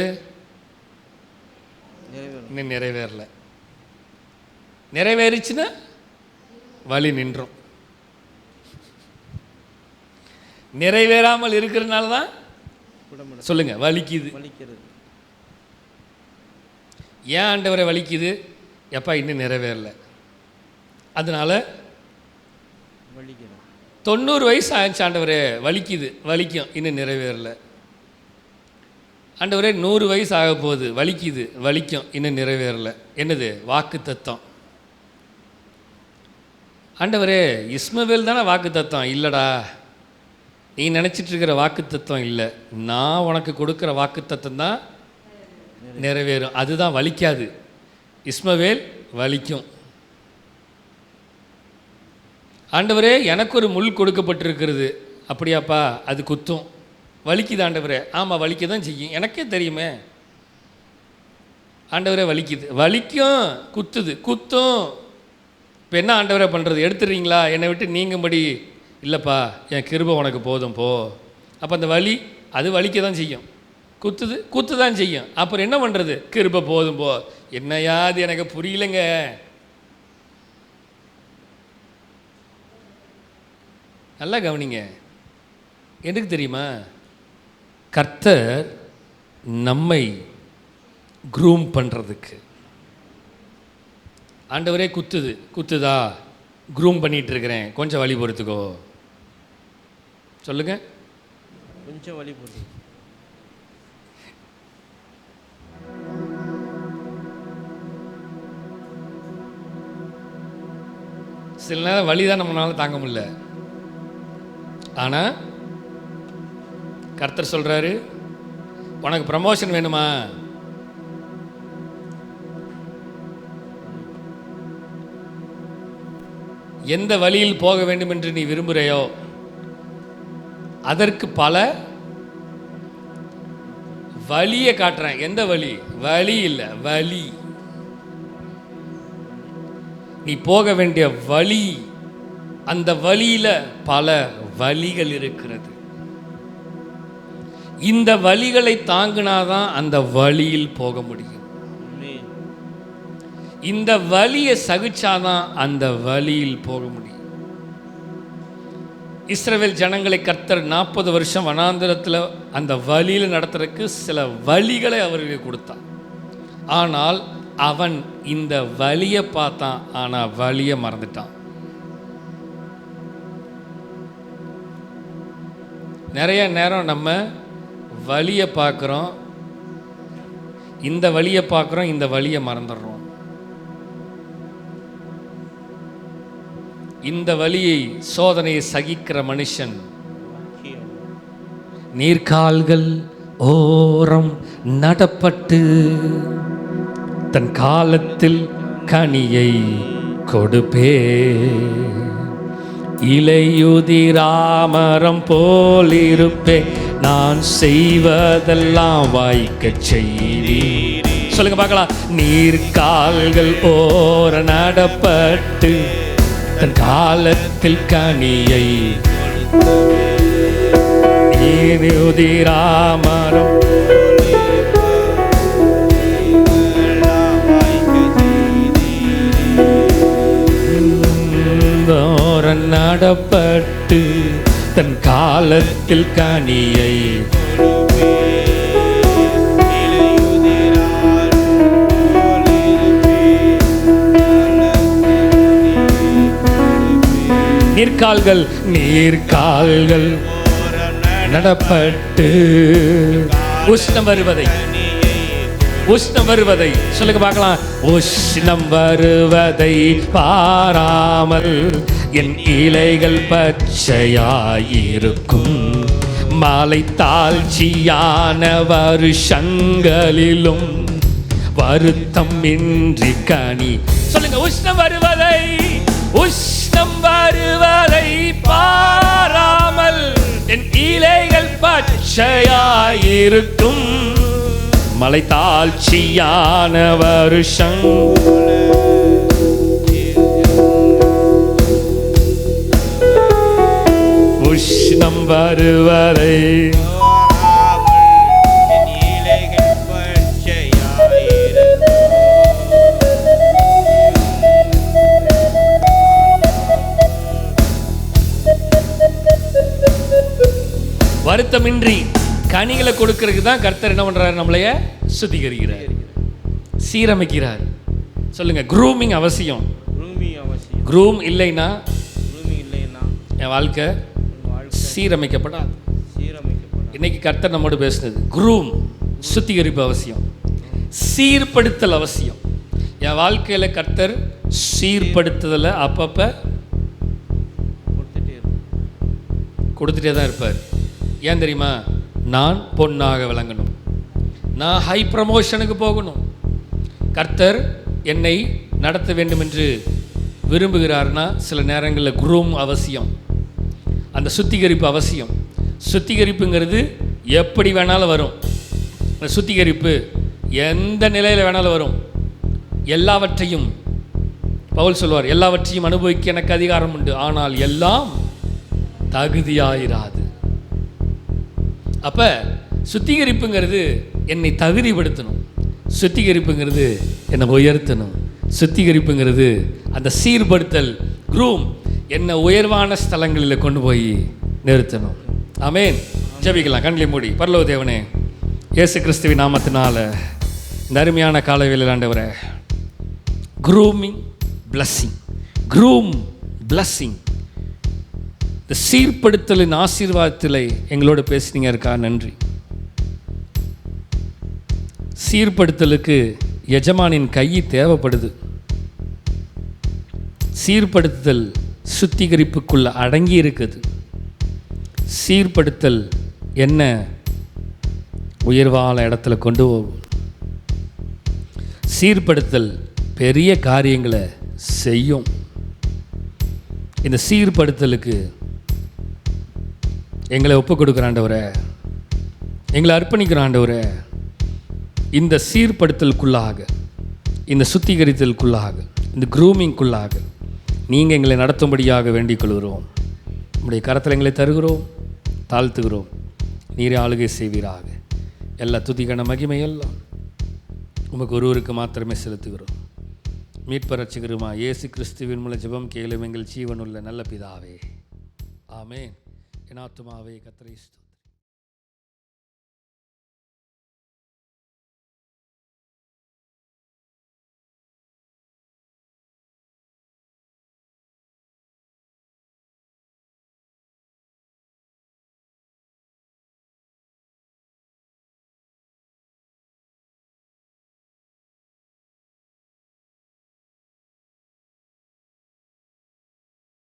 S1: இன்னும் நிறைவேறல. நிறைவேறிச்சுன்னா வலி நின்றும். நிறைவேறாமல் இருக்கிறதுனால தான் சொல்லுங்க வலிக்குது. ஏன் ஆண்டவரை வலிக்குது? எப்பா இன்னும் நிறைவேறல, அதனால 90 வயசு ஆயிடுச்சு ஆண்டவரே, வலிக்குது, வலிக்கும், இன்னும் நிறைவேறல. ஆண்டவரே 100 வயசு ஆக போகுது, வலிக்குது, வலிக்கும், இன்னும் நிறைவேறலை. என்னது? வாக்கு தத்தம். ஆண்டவரே இஸ்மவேல் தானே வாக்கு தத்தம். இல்லைடா, நீ நினச்சிட்டு இருக்கிற வாக்கு தத்துவம் இல்லை, நான் உனக்கு கொடுக்குற வாக்கு தத்துவம் தான் நிறைவேறும். அதுதான் வலிக்காது. இஸ்மவேல் வலிக்கும். ஆண்டவரே எனக்கு ஒரு முள் கொடுக்கப்பட்டிருக்கிறது. அப்படியாப்பா, அது குத்தும். வலிக்குது ஆண்டவரே. ஆமாம், வலிக்க தான் செய்யும், எனக்கே தெரியுமே. ஆண்டவரே வலிக்குது, வலிக்கும், குத்துது, குத்தும். இப்போ என்ன ஆண்டவரே பண்ணுறது? எடுத்துடுறீங்களா? என்னை விட்டு நீங்கும்படி? இல்லைப்பா, என் கிருபை உனக்கு போதும், போ. அப்போ அந்த வலி அது வலிக்க தான் செய்யும், குத்துது, குத்து தான் செய்யும். அப்புறம் என்ன பண்ணுறது? கிருபை போதும், போ. என்னையா அது எனக்கு புரியலைங்க. நல்லா கவனிங்க. எனக்கு தெரியுமா, கர்த்தர் நம்மை க்ரூம் பண்ணுறதுக்கு. ஆண்டவரே குத்துது, குத்துதா, க்ரூம் பண்ணிகிட்டு இருக்கிறேன், கொஞ்சம் வழி பொறுத்துக்கோ. சொல்லுங்க,
S3: கொஞ்சம் வழி பொறுத்து.
S1: சில நேரம் வழி தான் நம்மளால தாங்க முடியல. ஆனால் கர்த்தர் சொல்கிறாரு, உனக்கு ப்ரமோஷன் வேணுமா? எந்த வழியில் போக வேண்டும் என்று நீ விரும்புகிறாயோ அதற்கு பல வழியை காட்டுறேன். எந்த வழி? வழி இல்லை, வழி. நீ போக வேண்டிய வழி, அந்த வழியில் பல வழிகள் இருக்கிறது. இந்த வழிகளை தாங்கினாதான் அந்த வழியில் போக முடியும். இந்த வழியை சகிச்சாதான் அந்த வழியில் போக முடியும். இஸ்ரவேல் ஜனங்களை கர்த்தர் 40 வருஷம் வனாந்திரத்தில் அந்த வழியில் நடத்துறதுக்கு சில வழிகளை அவர்களுக்கு கொடுத்தான். ஆனால் அவன் இந்த வழியை பார்த்தான், ஆனால் வழியை மறந்துட்டான். நிறைய நேரம் நம்ம வழியை பார்க்குறோம், இந்த வழியை பார்க்குறோம், இந்த வழியை மறந்துடுறோம். இந்த வழியை, சோதனையை சகிக்கிற மனுஷன் நீர்க்கால்கள் ஓரம் நடப்பட்டு தன் காலத்தில் கனியை கொடுப்பே. இலையுதிராமரம் போலிருப்பே, நான் செய்வதெல்லாம் வாய்க்க செய்வீர். சொல்லுங்க பார்க்கலாம். நீர்க்கால்கள் ஓர நடப்பட்டு தன் காலத்தில் கனியை இலையுதிராமரம் நடப்பட்டு தன் காலத்தில் கனியை நீர்க்கால்கள் நடப்பட்டு உஷ்ணம் வருவதை சொல்லுங்க பார்க்கலாம். உஷ்ணம் வருவதை பாராமல் என் இலைகள் பச்சையாயிருக்கும். மாலை தாழ்ச்சியான வருஷங்களிலும் வருத்தம் இன்றி கனி. சொல்லுங்க, உஷ்ணம் வருவதை பாராமல் என் இலைகள் பச்சையாயிருக்கும். மலை தாழ்ச்சியான வருஷம் உஷ்ணம் வருவதை வருத்தமின்றி கனிகளை கொடுக்கறதுக்கு தான் கர்த்தர் என்ன பண்றாரு? நம்மளைய சுத்திகரிக்கிறார், சீரமைக்கிறார். சொல்லுங்க, க்ரூமிங் அவசியம். க்ரூம் இல்லைன்னா என் வாழ்க்கை சீரமைக்கப்படாது. இன்னைக்கு கர்த்தர் நம்மோடு பேசுனது க்ரூம். சுத்திகரிப்பு அவசியம், சீர்படுத்தல் அவசியம். என் வாழ்க்கையில் கர்த்தர் சீர்படுத்துதலை அப்பப்போ கொடுத்துட்டே தான் இருப்பார். ஏன் தெரியுமா? நான் பொன்னாக விளங்கணும், நான் ஹை ப்ரமோஷனுக்கு போகணும். கர்த்தர் என்னை நடத்த வேண்டும் என்று விரும்புகிறார்னா சில நேரங்களில் குரூம் அவசியம், அந்த சுத்திகரிப்பு அவசியம். சுத்திகரிப்புங்கிறது எப்படி வேணாலும் வரும். அந்த சுத்திகரிப்பு எந்த நிலையில் வேணாலும் வரும். எல்லாவற்றையும் பவுல் சொல்வார், எல்லாவற்றையும் அனுபவிக்க எனக்கு அதிகாரம் உண்டு, ஆனால் எல்லாம் தகுதியாயிராது. அப்போ சுத்திகரிப்புங்கிறது என்னை தகுதிப்படுத்தணும், சுத்திகரிப்புங்கிறது என்னை உயர்த்தணும், சுத்திகரிப்புங்கிறது அந்த சீர்படுத்தல் குரூம் என்னை உயர்வான ஸ்தலங்களில் கொண்டு போய் நிறுத்தணும். ஆமென். ஜெபிக்கலாம் கண்களை மூடி. பரலோக தேவனே, இயேசு கிறிஸ்துவின் நாமத்தினால இந்த அருமையான காலவேளையில் ஆண்டவரே, க்ரூமிங் பிளஸ்ஸிங், க்ரூம் பிளஸ்ஸிங், இந்த சீர்படுத்தலின் ஆசீர்வாதத்தில் எங்களோட பேசுனீங்க இருக்கா, நன்றி. சீர்படுத்தலுக்கு எஜமானின் கை தேவைப்படுது. சீர்படுத்தல் சுத்திகரிப்புக்குள்ள அடங்கி இருக்குது. சீர்படுத்தல் என்ன உயர்வான இடத்துல கொண்டு போகும். சீர்படுத்தல் பெரிய காரியங்களை செய்யும். இந்த சீர்படுத்தலுக்கு எங்களை ஒப்புக் கொடுக்குற ஆண்டவரே, எங்களை அர்ப்பணிக்கிற ஆண்டவரே, இந்த சீர்படுத்தலுக்குள்ளாக, இந்த சுத்திகரித்தலுக்குள்ளாக, இந்த க்ரூமிங்குள்ளாக நீங்கள் எங்களை நடத்தும்படியாக வேண்டிக் கொள்கிறோம். உங்களுடைய கரத்தில் எங்களை தருகிறோம், தாழ்த்துகிறோம். நீரே ஆளுகை செய்வீராக. எல்லா துதிக்கான மகிமையெல்லாம் உமக்கு ஒருவருக்கு மாத்திரமே செலுத்துகிறோம். மீட்பர் ரட்சகருமா இயேசு கிறிஸ்துவின் மூலம் ஜெபம் கேளும் எங்கள் ஜீவனுள்ள நல்ல பிதாவே, ஆமென். என் ஆத்துமாவே கர்த்தரை ஸ்தோத்திரி.